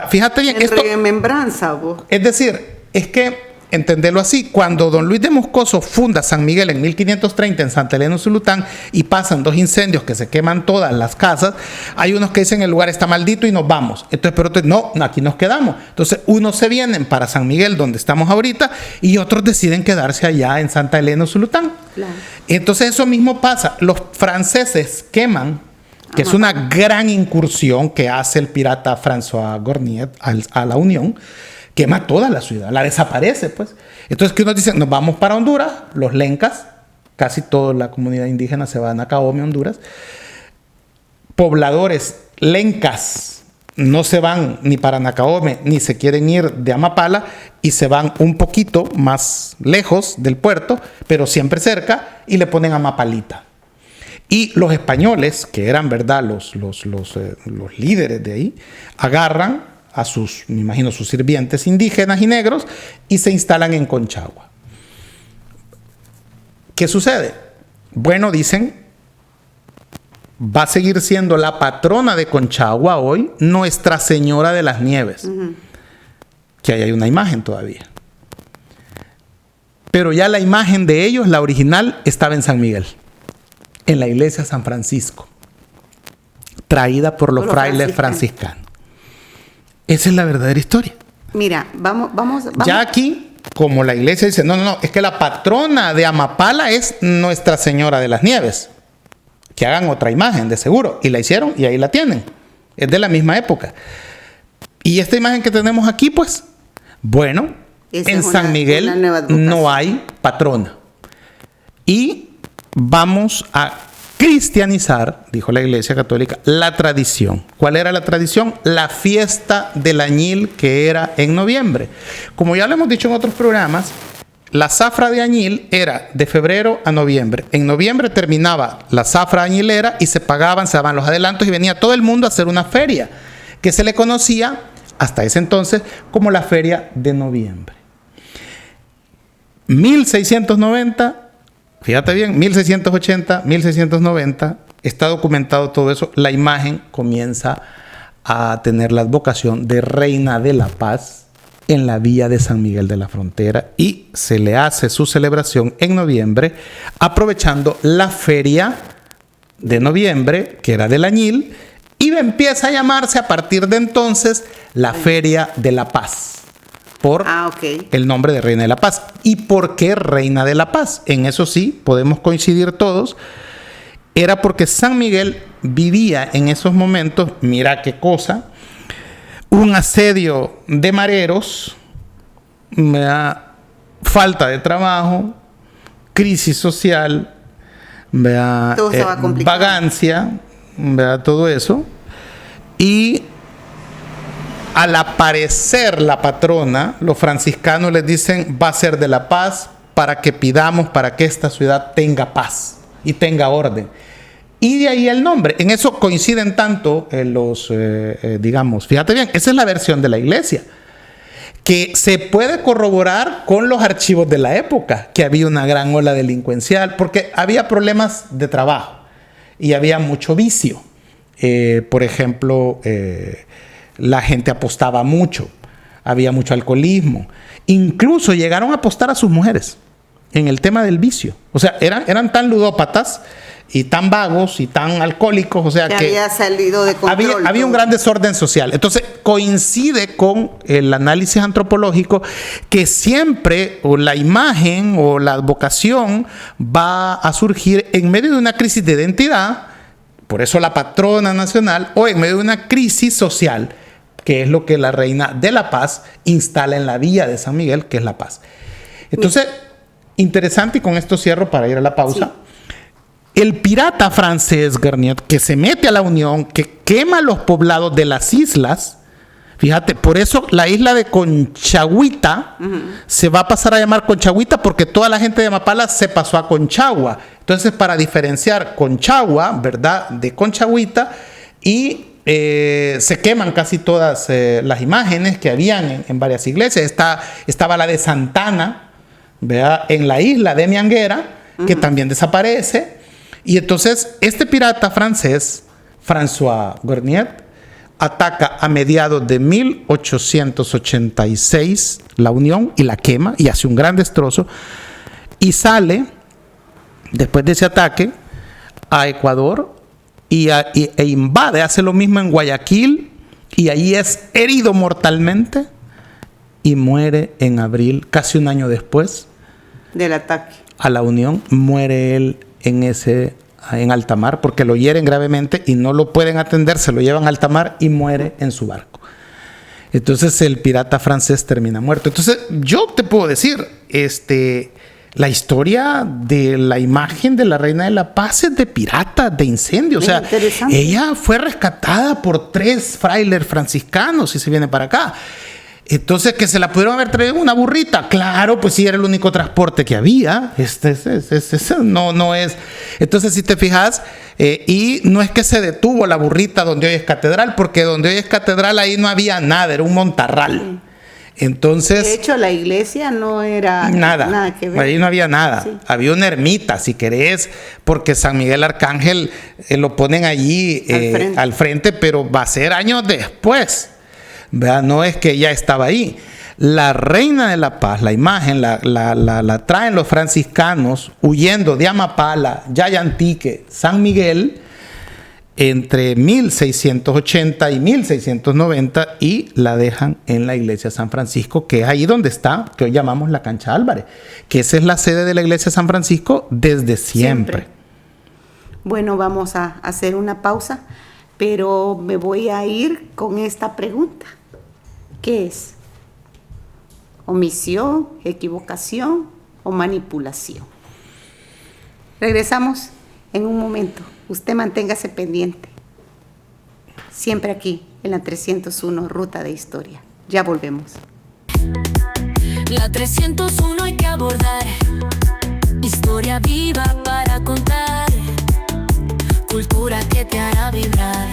[SPEAKER 3] fíjate bien, esto
[SPEAKER 2] remembranza, vos.
[SPEAKER 3] Es decir, es que entenderlo así, cuando don Luis de Moscoso funda San Miguel en 1530 en Santa Elena Usulután y pasan 2 incendios que se queman todas las casas, hay unos que dicen: el lugar está maldito y nos vamos. Entonces, pero otros, no, aquí nos quedamos. Entonces, unos se vienen para San Miguel, donde estamos ahorita, y otros deciden quedarse allá en Santa Elena Usulután. Claro. Entonces, eso mismo pasa. Los franceses queman, que es una gran incursión que hace el pirata François Gorniet a la Unión, quema toda la ciudad, la desaparece, pues. Entonces, que unos dicen: nos vamos para Honduras, los lencas, casi toda la comunidad indígena se va a Nacaome, Honduras. Pobladores lencas no se van ni para Nacaome, ni se quieren ir de Amapala, y se van un poquito más lejos del puerto, pero siempre cerca, y le ponen Amapalita. Y los españoles, que eran, ¿verdad?, los líderes de ahí, agarran a sus, me imagino, sus sirvientes indígenas y negros, y se instalan en Conchagua. ¿Qué sucede? Bueno, dicen, va a seguir siendo la patrona de Conchagua hoy Nuestra Señora de las Nieves. Que ahí hay una imagen todavía. Pero ya la imagen de ellos, la original, estaba en San Miguel, en la iglesia de San Francisco, traída por los frailes franciscanos. Esa es la verdadera historia.
[SPEAKER 2] Mira, vamos.
[SPEAKER 3] Ya aquí, como la iglesia dice: no, es que la patrona de Amapala es Nuestra Señora de las Nieves. Que hagan otra imagen, de seguro. Y la hicieron y ahí la tienen. Es de la misma época. Y esta imagen que tenemos aquí, pues, bueno, en San Miguel no hay patrona. Y vamos a cristianizar, dijo la Iglesia Católica, la tradición. ¿Cuál era la tradición? La fiesta del añil, que era en noviembre. Como ya lo hemos dicho en otros programas, la zafra de añil era de febrero a noviembre. En noviembre terminaba la zafra añilera y se daban los adelantos, y venía todo el mundo a hacer una feria que se le conocía hasta ese entonces como la Feria de Noviembre. 1690, fíjate bien, 1680, 1690, está documentado todo eso. La imagen comienza a tener la advocación de Reina de la Paz en la vía de San Miguel de la Frontera, y se le hace su celebración en noviembre, aprovechando la feria de noviembre, que era del añil, y empieza a llamarse a partir de entonces la Feria de la Paz, por el nombre de Reina de la Paz. ¿Y por qué Reina de la Paz? En eso sí podemos coincidir todos. Era porque San Miguel vivía en esos momentos, mira qué cosa, un asedio de mareros ¿verdad? Falta de trabajo, crisis social, ¿verdad?
[SPEAKER 2] Todo se va a complicar.
[SPEAKER 3] Vagancia, ¿verdad? Todo eso. Y al aparecer la patrona, los franciscanos les dicen, va a ser de la paz, para que pidamos para que esta ciudad tenga paz y tenga orden. Y de ahí el nombre. En eso coinciden tanto los, digamos, fíjate bien, esa es la versión de la iglesia, que se puede corroborar con los archivos de la época, que había una gran ola delincuencial, porque había problemas de trabajo y había mucho vicio. Por ejemplo, la gente apostaba mucho, había mucho alcoholismo. Incluso llegaron a apostar a sus mujeres en el tema del vicio. O sea, eran tan ludópatas y tan vagos y tan alcohólicos, o sea que
[SPEAKER 2] había salido de control.
[SPEAKER 3] Había un gran desorden social. Entonces coincide con el análisis antropológico que siempre o la imagen o la vocación va a surgir en medio de una crisis de identidad, por eso la patrona nacional, o en medio de una crisis social, que es lo que la reina de la paz instala en la villa de San Miguel, que es la paz. Entonces, interesante, y con esto cierro para ir a la pausa. Sí. El pirata francés Garnier, que se mete a la Unión, que quema los poblados de las islas, fíjate, por eso la isla de Conchagüita se va a pasar a llamar Conchagüita, porque toda la gente de Mapala se pasó a Conchagua. Entonces, para diferenciar Conchagua, ¿verdad?, de Conchagüita, y se queman casi todas las imágenes que habían en varias iglesias. Estaba la de Santana, ¿verdad?, en la isla de Mianguera, que también desaparece. Y entonces este pirata francés, François Garnier, ataca a mediados de 1886 la Unión y la quema y hace un gran destrozo, y sale después de ese ataque a Ecuador e invade, hace lo mismo en Guayaquil, y allí es herido mortalmente y muere en abril, casi un año después
[SPEAKER 2] del ataque
[SPEAKER 3] a la Unión. Muere él en alta mar, porque lo hieren gravemente y no lo pueden atender, se lo llevan a alta mar y muere en su barco. Entonces el pirata francés termina muerto. Entonces yo te puedo decir, la historia de la imagen de la Reina de la Paz es de pirata, de incendio. O sea, ella fue rescatada por 3 frailes franciscanos y se viene para acá. Entonces, que se la pudieron haber traído en una burrita. Claro, pues sí, era el único transporte que había. No es. Entonces, si te fijas, y no es que se detuvo la burrita donde hoy es catedral, porque donde hoy es catedral ahí no había nada, era un montarral. Entonces,
[SPEAKER 2] de hecho, la iglesia no era nada que ver.
[SPEAKER 3] Ahí no había nada. Sí. Había una ermita, si querés, porque San Miguel Arcángel lo ponen allí al frente, pero va a ser años después. ¿Verdad? No es que ya estaba ahí. La Reina de la Paz, la imagen, la traen los franciscanos huyendo de Amapala, Yayantique, San Miguel, entre 1680 y 1690, y la dejan en la iglesia San Francisco, que es ahí donde está, que hoy llamamos la Cancha Álvarez, que esa es la sede de la iglesia San Francisco desde siempre.
[SPEAKER 2] Bueno, vamos a hacer una pausa, pero me voy a ir con esta pregunta. ¿Qué es? ¿Omisión, equivocación o manipulación? Regresamos en un momento. Usted manténgase pendiente. Siempre aquí, en la 301 Ruta de Historia. Ya volvemos.
[SPEAKER 1] La 301 hay que abordar. Historia viva para contar. Cultura que te hará vibrar.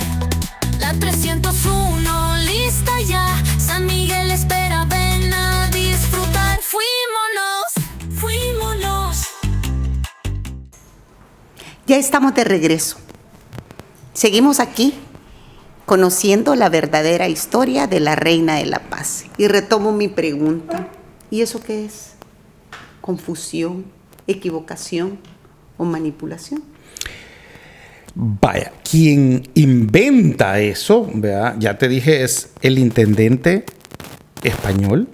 [SPEAKER 1] La 301 lista ya. San Miguel espera, ven a disfrutar. Fuímonos.
[SPEAKER 2] Ya estamos de regreso. Seguimos aquí conociendo la verdadera historia de la Reina de la Paz. Y retomo mi pregunta. ¿Y eso qué es? ¿Confusión, equivocación o manipulación?
[SPEAKER 3] Vaya, quien inventa eso, ¿verdad? Ya te dije, es el intendente español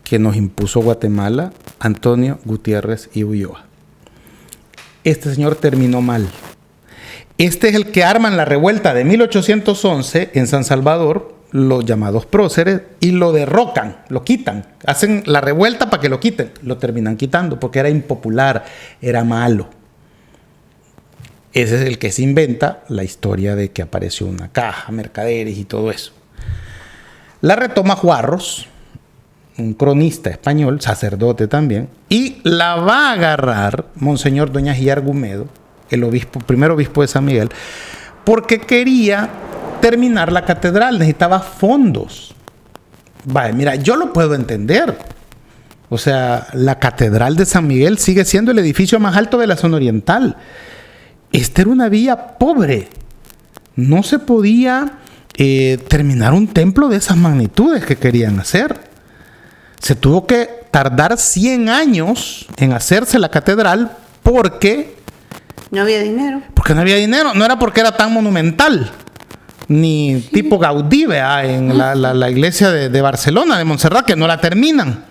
[SPEAKER 3] que nos impuso Guatemala, Antonio Gutiérrez y Ulloa. Este señor terminó mal. Este es el que arman la revuelta de 1811 en San Salvador, los llamados próceres y lo derrocan, lo quitan, hacen la revuelta para que lo quiten, lo terminan quitando porque era impopular, era malo. Ese es el que se inventa la historia de que apareció una caja, mercaderes y todo eso. La retoma Juarros, un cronista español, sacerdote también, y la va a agarrar Monseñor Dueñas y Argumedo, el obispo, primer obispo de San Miguel, porque quería terminar la catedral, necesitaba fondos. Vale, mira, yo lo puedo entender. O sea, la catedral de San Miguel sigue siendo el edificio más alto de la zona oriental. Esta era una villa pobre. No se podía terminar un templo de esas magnitudes que querían hacer. Se tuvo que tardar 100 años en hacerse la catedral porque...
[SPEAKER 2] No había dinero.
[SPEAKER 3] Porque no había dinero. No era porque era tan monumental. Ni tipo Gaudí, en la iglesia de Barcelona, de Montserrat, que no la terminan.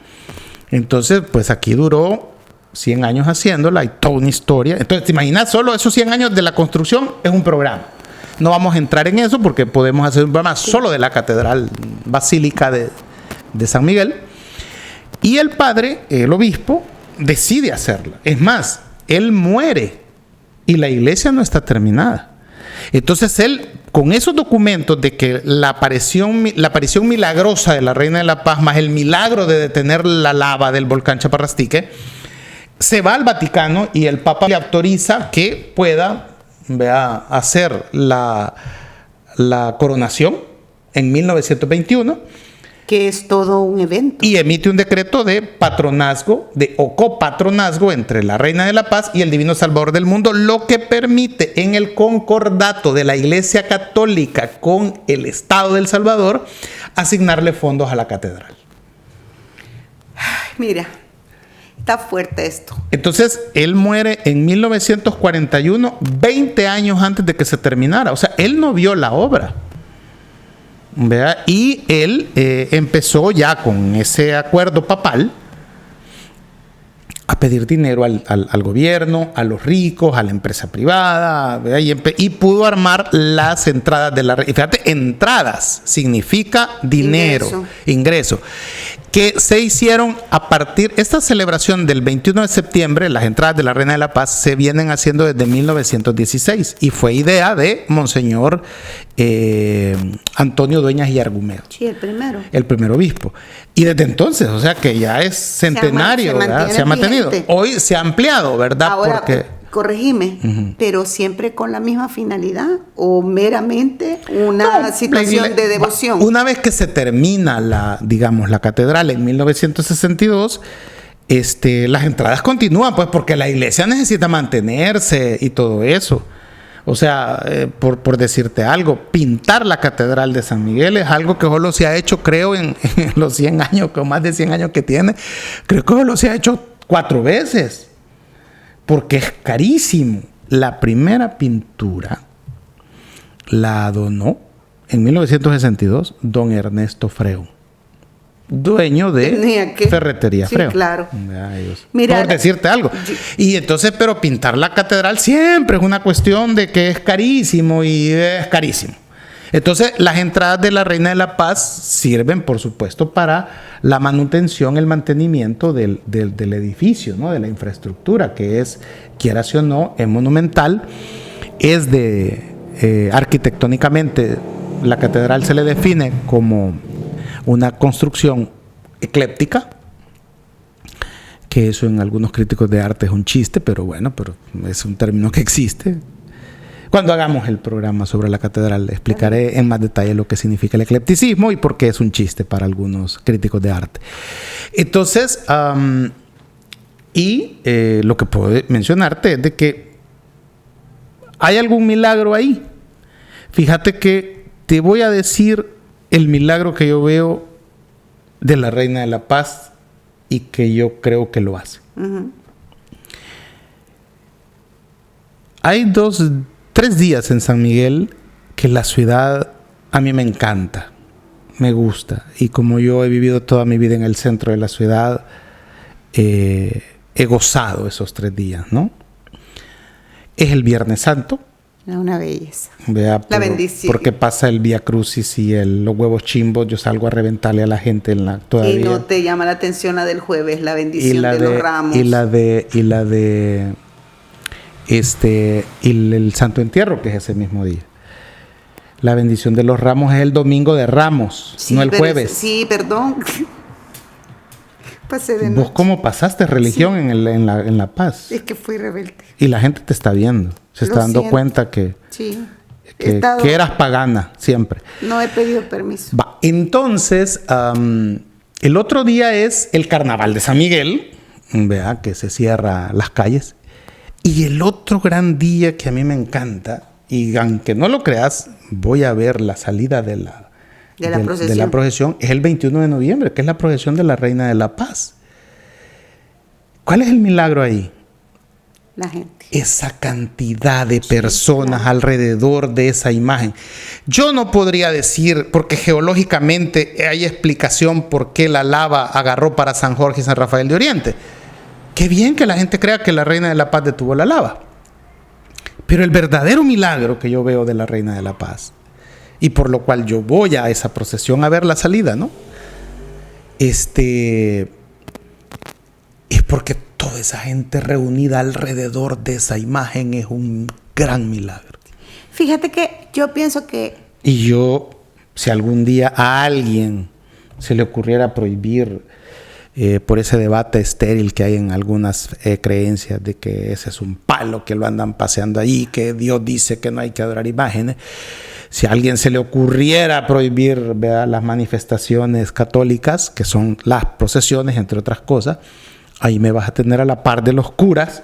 [SPEAKER 3] Entonces, pues aquí duró 100 años haciéndola, hay toda una historia. Entonces, te imaginas, solo esos 100 años de la construcción es un programa. No vamos a entrar en eso porque podemos hacer un programa solo de la Catedral Basílica de San Miguel. Y el padre, el obispo, decide hacerla. Es más, él muere y la iglesia no está terminada. Entonces él, con esos documentos de que la aparición milagrosa de la Reina de la Paz, más el milagro de detener la lava del volcán Chaparrastique, se va al Vaticano y el Papa le autoriza que pueda hacer la coronación en 1921.
[SPEAKER 2] Que es todo un evento.
[SPEAKER 3] Y emite un decreto de patronazgo, o copatronazgo entre la Reina de la Paz y el Divino Salvador del Mundo, lo que permite en el concordato de la Iglesia Católica con el Estado de El Salvador asignarle fondos a la catedral.
[SPEAKER 2] Ay, mira, está fuerte esto.
[SPEAKER 3] Entonces, él muere en 1941, 20 años antes de que se terminara. O sea, él no vio la obra. ¿Verdad? Y él empezó ya con ese acuerdo papal a pedir dinero al gobierno, a los ricos, a la empresa privada, y pudo armar las entradas de la... Fíjate, entradas significa dinero, ingreso, que se hicieron a partir... Esta celebración del 21 de septiembre, las entradas de la Reina de la Paz, se vienen haciendo desde 1916 y fue idea de Monseñor Antonio Dueñas y Argumedo.
[SPEAKER 2] Sí, el primero.
[SPEAKER 3] El primer obispo. Y desde entonces, o sea que ya es centenario, se ha mantenido. Hoy se ha ampliado, ¿verdad?
[SPEAKER 2] Ahora,
[SPEAKER 3] porque...
[SPEAKER 2] corregime, pero siempre con la misma finalidad o meramente una situación de devoción.
[SPEAKER 3] Una vez que se termina la catedral en 1962, las entradas continúan, pues, porque la iglesia necesita mantenerse y todo eso. O sea, por decirte algo, pintar la catedral de San Miguel es algo que solo se ha hecho, creo, en los 100 años, con más de 100 años que tiene, creo que solo se ha hecho 4 veces. Porque es carísimo. La primera pintura la donó en 1962 don Ernesto Freo, dueño de Ferretería Freo.
[SPEAKER 2] Sí, claro.
[SPEAKER 3] Mira, por decirte algo. Y entonces, pero pintar la catedral siempre es una cuestión de que es carísimo y es carísimo. Entonces, las entradas de la Reina de la Paz sirven, por supuesto, para la manutención, el mantenimiento del edificio, ¿no? De la infraestructura, que es, quieras o no, es monumental. Es arquitectónicamente, la catedral se le define como una construcción ecléptica, que eso en algunos críticos de arte es un chiste, pero bueno, pero es un término que existe. Cuando hagamos el programa sobre la catedral explicaré en más detalle lo que significa el eclecticismo y por qué es un chiste para algunos críticos de arte. Entonces, lo que puedo mencionarte es de que hay algún milagro ahí. Fíjate que te voy a decir el milagro que yo veo de la Reina de la Paz y que yo creo que lo hace. Uh-huh. Hay 3 días en San Miguel que la ciudad a mí me encanta, me gusta. Y como yo he vivido toda mi vida en el centro de la ciudad, he gozado esos 3 días, ¿no? Es el Viernes Santo,
[SPEAKER 2] Una belleza.
[SPEAKER 3] Vea,
[SPEAKER 2] La bendición.
[SPEAKER 3] porque pasa el Vía Crucis y los huevos chimbos, yo salgo a reventarle a la gente todavía.
[SPEAKER 2] Y no te llama la atención la del jueves, la bendición de los ramos.
[SPEAKER 3] Y el Santo Entierro, que es ese mismo día. La bendición de los ramos es el domingo de Ramos,
[SPEAKER 2] Sí,
[SPEAKER 3] no el jueves.
[SPEAKER 2] Sí, perdón. Pasé de
[SPEAKER 3] ¿Vos
[SPEAKER 2] noche.
[SPEAKER 3] cómo pasaste religión
[SPEAKER 2] Sí.
[SPEAKER 3] en La Paz?
[SPEAKER 2] Es que fui rebelde.
[SPEAKER 3] Y la gente te está viendo. Se está
[SPEAKER 2] Lo
[SPEAKER 3] dando
[SPEAKER 2] siento.
[SPEAKER 3] cuenta que
[SPEAKER 2] Sí. He estado-
[SPEAKER 3] que eras pagana siempre.
[SPEAKER 2] No he pedido permiso.
[SPEAKER 3] Va, entonces, el otro día es el Carnaval de San Miguel, vea, que se cierra las calles. Y el otro gran día que a mí me encanta, y aunque no lo creas, voy a ver la salida de la procesión, es el 21 de noviembre, que es la procesión de la Reina de la Paz. ¿Cuál es el milagro ahí?
[SPEAKER 2] La gente.
[SPEAKER 3] Esa cantidad de personas alrededor de esa imagen. Yo no podría decir, porque geológicamente hay explicación por qué la lava agarró para San Jorge y San Rafael de Oriente. Qué bien que la gente crea que la Reina de la Paz detuvo la lava. Pero el verdadero milagro que yo veo de la Reina de la Paz, y por lo cual yo voy a esa procesión a ver la salida, ¿no? Es porque toda esa gente reunida alrededor de esa imagen es un gran milagro.
[SPEAKER 2] Fíjate que yo pienso que...
[SPEAKER 3] Y yo, si algún día a alguien se le ocurriera prohibir por ese debate estéril que hay en algunas creencias de que ese es un palo que lo andan paseando ahí, que Dios dice que no hay que adorar imágenes, si a alguien se le ocurriera prohibir, ¿verdad?, las manifestaciones católicas, que son las procesiones, entre otras cosas, ahí me vas a tener a la par de los curas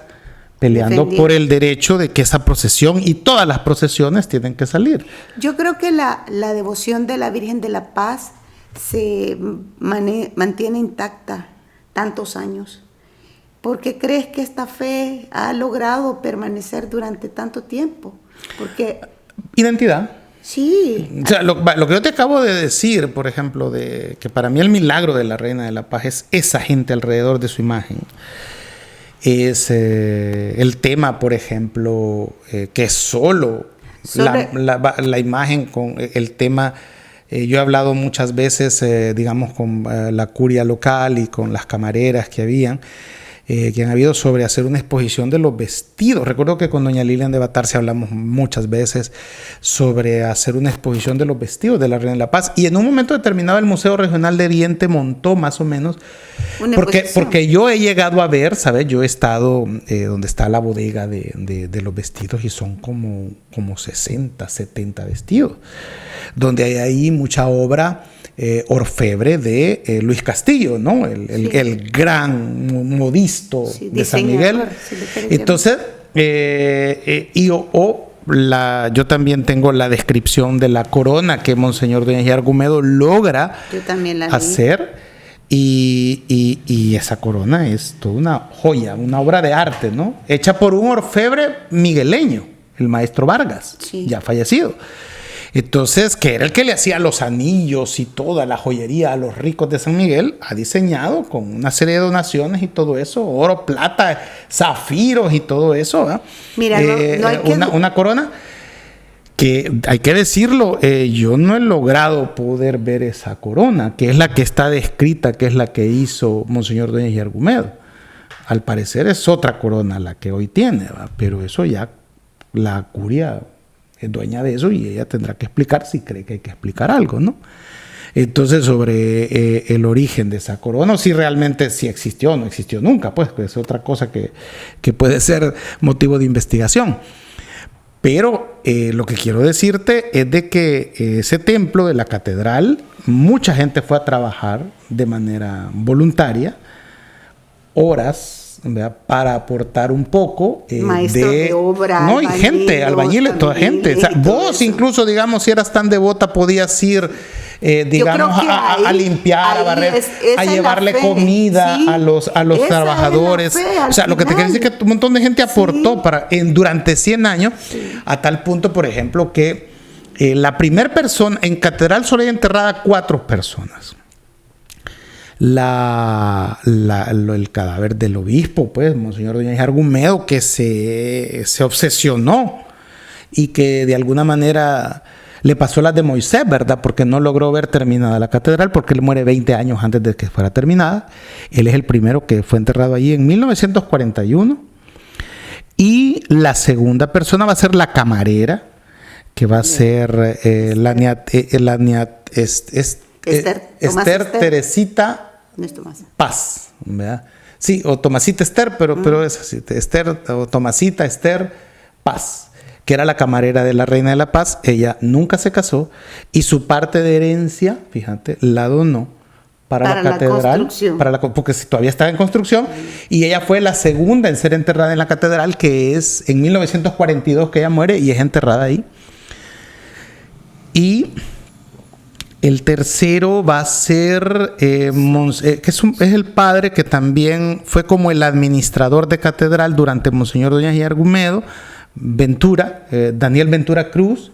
[SPEAKER 3] peleando por el derecho de que esa procesión y todas las procesiones tienen que salir.
[SPEAKER 2] Yo creo que la devoción de la Virgen de la Paz se mantiene intacta tantos años. ¿Por qué crees que esta fe ha logrado permanecer durante tanto tiempo? Porque...
[SPEAKER 3] Identidad.
[SPEAKER 2] Sí.
[SPEAKER 3] O sea, lo que yo te acabo de decir, por ejemplo, de que para mí el milagro de la Reina de la Paz es esa gente alrededor de su imagen. Es el tema, por ejemplo, que es solo la imagen con el tema. Yo he hablado muchas veces, digamos, con la curia local y con las camareras que habían, que han habido sobre hacer una exposición de los vestidos. Recuerdo que con doña Lilian de Batarse hablamos muchas veces sobre hacer una exposición de los vestidos de la Reina de la Paz. Y en un momento determinado el Museo Regional de Oriente montó más o menos, porque yo he llegado a ver, ¿sabes? Yo he estado donde está la bodega de los vestidos y son como 60, 70 vestidos, donde hay ahí mucha obra orfebre de Luis Castillo, ¿no? El gran modisto de San Miguel. Entonces, yo también tengo la descripción de la corona que Monseñor Doña Argumedo logra hacer. Y esa corona es toda una joya, una obra de arte, ¿no? Hecha por un orfebre migueleño, el maestro Vargas, ya fallecido. Entonces, que era el que le hacía los anillos y toda la joyería a los ricos de San Miguel, ha diseñado con una serie de donaciones y todo eso, oro, plata, zafiros y todo eso, ¿verdad?
[SPEAKER 2] Mira, no hay
[SPEAKER 3] una corona que, hay que decirlo, yo no he logrado poder ver esa corona, que es la que está descrita, que es la que hizo Monseñor Doña Argumedo. Al parecer es otra corona la que hoy tiene, ¿verdad? Pero eso ya la curia es dueña de eso y ella tendrá que explicar si cree que hay que explicar algo, ¿no? Entonces, sobre el origen de esa corona, si realmente sí existió o no existió nunca, pues es otra cosa que puede ser motivo de investigación. Pero lo que quiero decirte es de que ese templo de la catedral, mucha gente fue a trabajar de manera voluntaria, horas, ¿verdad?, para aportar un poco
[SPEAKER 2] de obra,
[SPEAKER 3] no, y gente, albañiles, toda gente. O sea, vos eso. Incluso, digamos, si eras tan devota, podías ir, digamos, a limpiar, a barrer, a llevarle comida a los trabajadores. O sea, lo que te quiero decir es que un montón de gente aportó durante 100 años, a tal punto, por ejemplo, que la primera persona, en catedral solo hay enterrada 4 personas. El cadáver del obispo, pues, Monseñor Doña Argumedo, que se obsesionó y que de alguna manera le pasó las de Moisés, ¿verdad? Porque no logró ver terminada la catedral, porque él muere 20 años antes de que fuera terminada. Él es el primero que fue enterrado allí en 1941. Y la segunda persona va a ser la camarera, que va a ser Esther Teresita Paz, ¿verdad? Sí, o Tomasita Esther, pero es así, Esther o Tomasita Esther Paz, que era la camarera de la Reina de la Paz. Ella nunca se casó y su parte de herencia, fíjate, la donó para la catedral, porque todavía estaba en construcción, y ella fue la segunda en ser enterrada en la catedral, que es en 1942 que ella muere y es enterrada ahí. Y el tercero va a ser, que es el padre que también fue como el administrador de catedral durante Monseñor Doñas y Argumedo, Ventura, Daniel Ventura Cruz,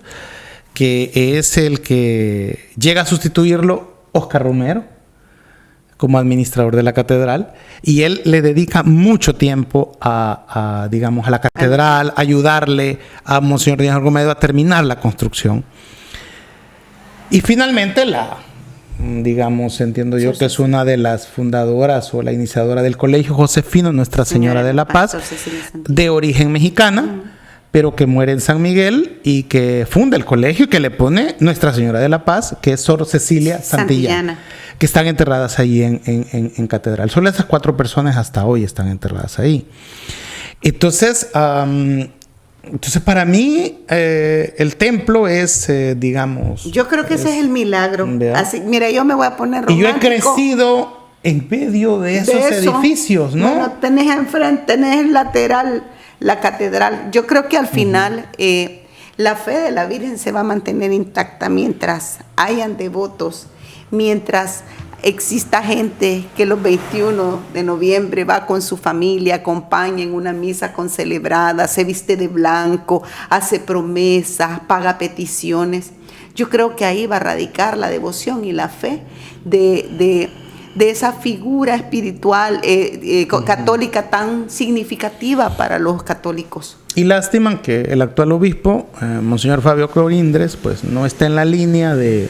[SPEAKER 3] que es el que llega a sustituirlo, Oscar Romero, como administrador de la catedral, y él le dedica mucho tiempo a la catedral, ayudarle a Monseñor Doñas y Argumedo a terminar la construcción. Y finalmente entiendo yo que es una de las fundadoras o la iniciadora del Colegio Josefino, Nuestra Señora de la Paz, de origen mexicana, pero que muere en San Miguel y que funda el colegio y que le pone Nuestra Señora de la Paz, que es Sor Cecilia Santillana, que están enterradas ahí en catedral. Solo esas 4 personas hasta hoy están enterradas ahí. Entonces para mí el templo es,
[SPEAKER 2] yo creo que ese es el milagro. Así, mira, yo me voy a poner romántico.
[SPEAKER 3] Y yo he crecido en medio de esos edificios, ¿no?
[SPEAKER 2] Bueno, tenés enfrente, tenés lateral la catedral. Yo creo que al final la fe de la Virgen se va a mantener intacta mientras hayan devotos, mientras exista gente que los 21 de noviembre va con su familia, acompaña en una misa concelebrada, se viste de blanco, hace promesas, paga peticiones. Yo creo que ahí va a radicar la devoción y la fe de esa figura espiritual católica tan significativa para los católicos.
[SPEAKER 3] Y lástima que el actual obispo, Monseñor Fabio Clorindres, pues no está en la línea de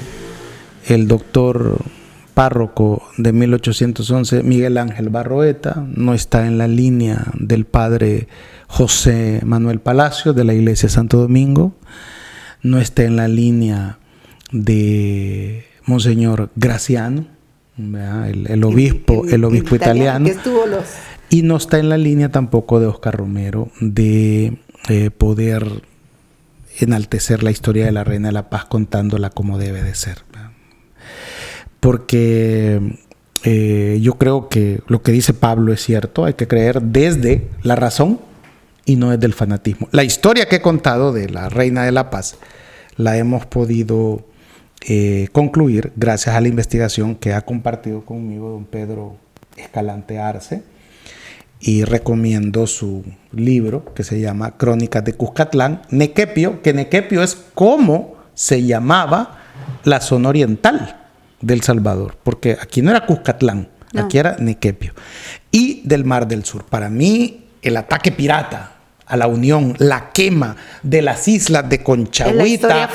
[SPEAKER 3] el doctor párroco de 1811, Miguel Ángel Barroeta, no está en la línea del padre José Manuel Palacio de la Iglesia Santo Domingo, no está en la línea de Monseñor Graciano, el obispo italiano, y no está en la línea tampoco de Oscar Romero de poder enaltecer la historia de la Reina de la Paz contándola como debe de ser. Porque yo creo que lo que dice Pablo es cierto, hay que creer desde la razón y no desde el fanatismo. La historia que he contado de la Reina de la Paz la hemos podido concluir gracias a la investigación que ha compartido conmigo don Pedro Escalante Arce, y recomiendo su libro que se llama Crónicas de Cuscatlán, Nequepio, que Nequepio es como se llamaba la zona oriental del Salvador, porque aquí no era Cuscatlán, no. Aquí era Nequepio. Y del Mar del Sur. Para mí, el ataque pirata a la Unión, la quema de las islas de Conchagüita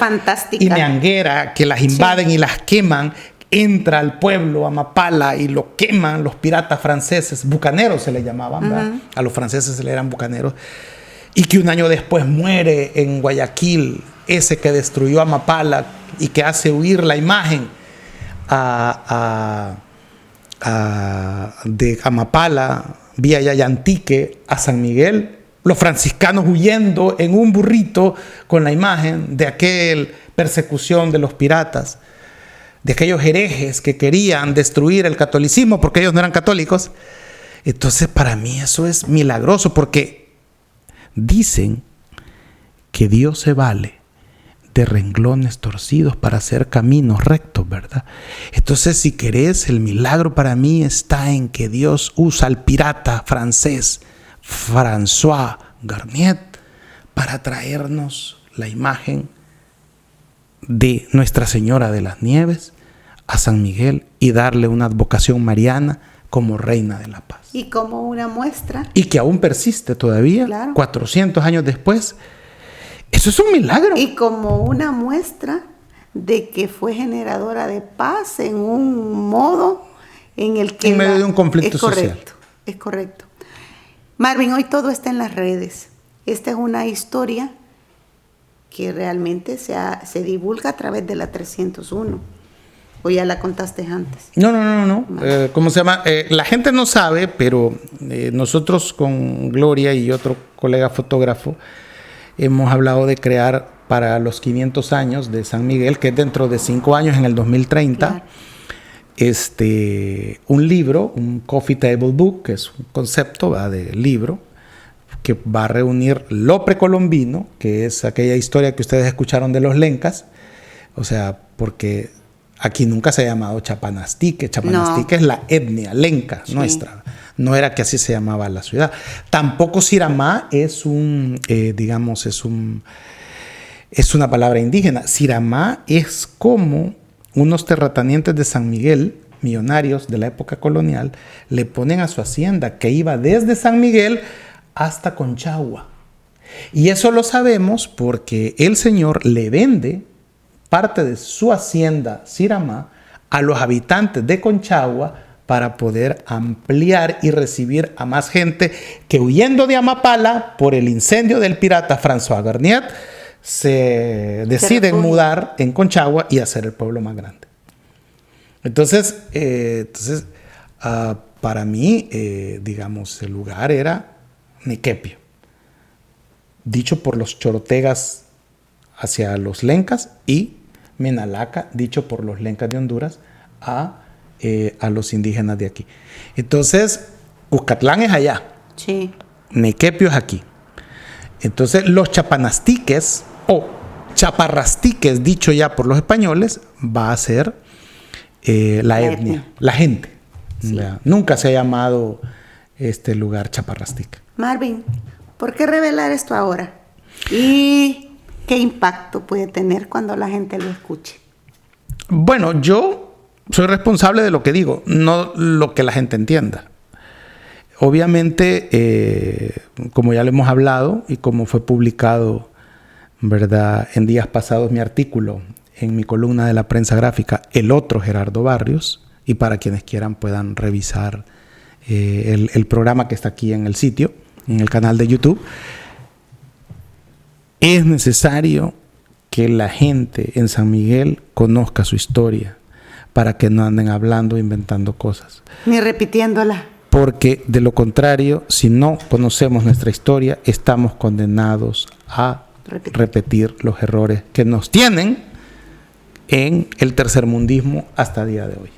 [SPEAKER 3] y Meanguera, que las invaden y las queman, entra al pueblo, a Mapala, y lo queman los piratas franceses, bucaneros se le llamaban, ¿verdad? A los franceses se le eran bucaneros, y que un año después muere en Guayaquil ese que destruyó a Mapala y que hace huir la imagen de Amapala vía Yayantique a San Miguel, los franciscanos huyendo en un burrito con la imagen de aquella persecución de los piratas, de aquellos herejes que querían destruir el catolicismo porque ellos no eran católicos. Entonces para mí eso es milagroso, porque dicen que Dios se vale de renglones torcidos para hacer caminos rectos, ¿verdad? Entonces, si querés, el milagro para mí está en que Dios usa al pirata francés François Garnier para traernos la imagen de Nuestra Señora de las Nieves a San Miguel y darle una advocación mariana como Reina de la Paz.
[SPEAKER 2] Y como una muestra.
[SPEAKER 3] Y que aún persiste todavía, claro. 400 años después. Eso es un milagro.
[SPEAKER 2] Y como una muestra de que fue generadora de paz en un modo en el que...
[SPEAKER 3] En medio de un conflicto social.
[SPEAKER 2] Es correcto. Marvin, hoy todo está en las redes. Esta es una historia que realmente se divulga a través de la 301. ¿O ya la contaste antes?
[SPEAKER 3] No. ¿Cómo se llama? La gente no sabe, pero nosotros con Gloria y otro colega fotógrafo hemos hablado de crear para los 500 años de San Miguel, que es dentro de 5 años, en el 2030, claro. Un libro, un coffee table book, que es un concepto de libro, que va a reunir lo precolombino, que es aquella historia que ustedes escucharon de los lencas, o sea, porque aquí nunca se ha llamado Chapanastique. Chapanastique es la etnia lenca nuestra. No era que así se llamaba la ciudad. Tampoco Siramá es es una palabra indígena. Siramá es como unos terratenientes de San Miguel, millonarios de la época colonial, le ponen a su hacienda que iba desde San Miguel hasta Conchagua. Y eso lo sabemos porque el señor le vende parte de su hacienda Siramá a los habitantes de Conchagua para poder ampliar y recibir a más gente que, huyendo de Amapala por el incendio del pirata François Garnier, se deciden mudar en Conchagua y hacer el pueblo más grande. Entonces, para mí, digamos, el lugar era Nequepio, dicho por los chorotegas hacia los lencas, y Menalaca, dicho por los lencas de Honduras a los indígenas de aquí. Entonces, Cuscatlán es allá.
[SPEAKER 2] Sí.
[SPEAKER 3] Nequepio es aquí. Entonces, los chapanastiques o chaparrastiques, dicho ya por los españoles, va a ser la etnia, la gente. Sí. Nunca se ha llamado este lugar chaparrastique.
[SPEAKER 2] Marvin, ¿por qué revelar esto ahora? ¿Y qué impacto puede tener cuando la gente lo escuche?
[SPEAKER 3] Bueno, yo soy responsable de lo que digo, no lo que la gente entienda. Obviamente, como ya lo hemos hablado y como fue publicado, ¿verdad?, en días pasados, mi artículo en mi columna de la prensa gráfica, El Otro Gerardo Barrios, y para quienes quieran puedan revisar el programa que está aquí en el sitio, en el canal de YouTube. Es necesario que la gente en San Miguel conozca su historia para que no anden hablando, inventando cosas.
[SPEAKER 2] Ni repitiéndola.
[SPEAKER 3] Porque de lo contrario, si no conocemos nuestra historia, estamos condenados a repetir los errores que nos tienen en el tercermundismo hasta el día de hoy.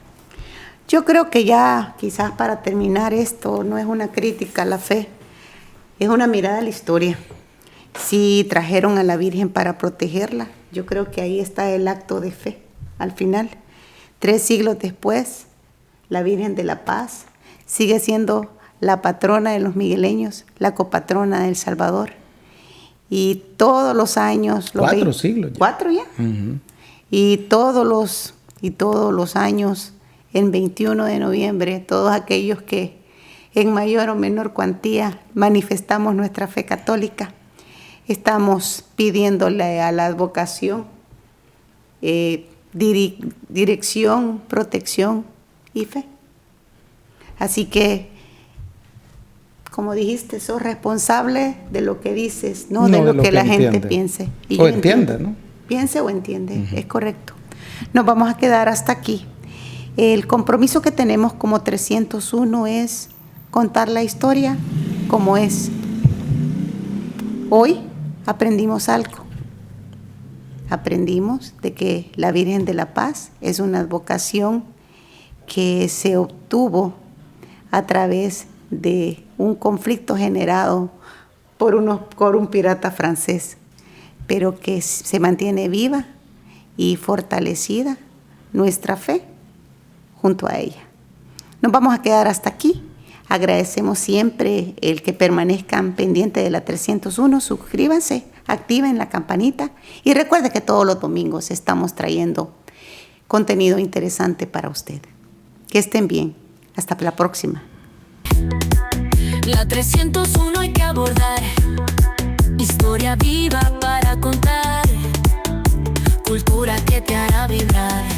[SPEAKER 2] Yo creo que ya, quizás para terminar esto, no es una crítica a la fe, es una mirada a la historia. Si trajeron a la Virgen para protegerla, yo creo que ahí está el acto de fe. Al final, 3 siglos después, la Virgen de la Paz sigue siendo la patrona de los migueleños, la copatrona de El Salvador. Y todos los años...
[SPEAKER 3] 4 siglos.
[SPEAKER 2] Ya. 4 ya. Uh-huh. Y todos los años, en 21 de noviembre, todos aquellos que en mayor o menor cuantía manifestamos nuestra fe católica, estamos pidiéndole a la advocación dirección, protección y fe. Así que, como dijiste, sos responsable de lo que dices, no de lo que la gente piense.
[SPEAKER 3] Y o entienda, ¿no?
[SPEAKER 2] Piense o entiende, uh-huh. Es correcto. Nos vamos a quedar hasta aquí. El compromiso que tenemos como 301 es contar la historia como es. Hoy aprendimos algo. Aprendimos de que la Virgen de la Paz es una advocación que se obtuvo a través de un conflicto generado por un pirata francés, pero que se mantiene viva y fortalecida nuestra fe junto a ella. Nos vamos a quedar hasta aquí. Agradecemos siempre el que permanezcan pendientes de la 301. Suscríbanse, activen la campanita y recuerden que todos los domingos estamos trayendo contenido interesante para usted. Que estén bien. Hasta la próxima.
[SPEAKER 1] La 301 hay que abordar. Historia viva para contar. que te hará vibrar.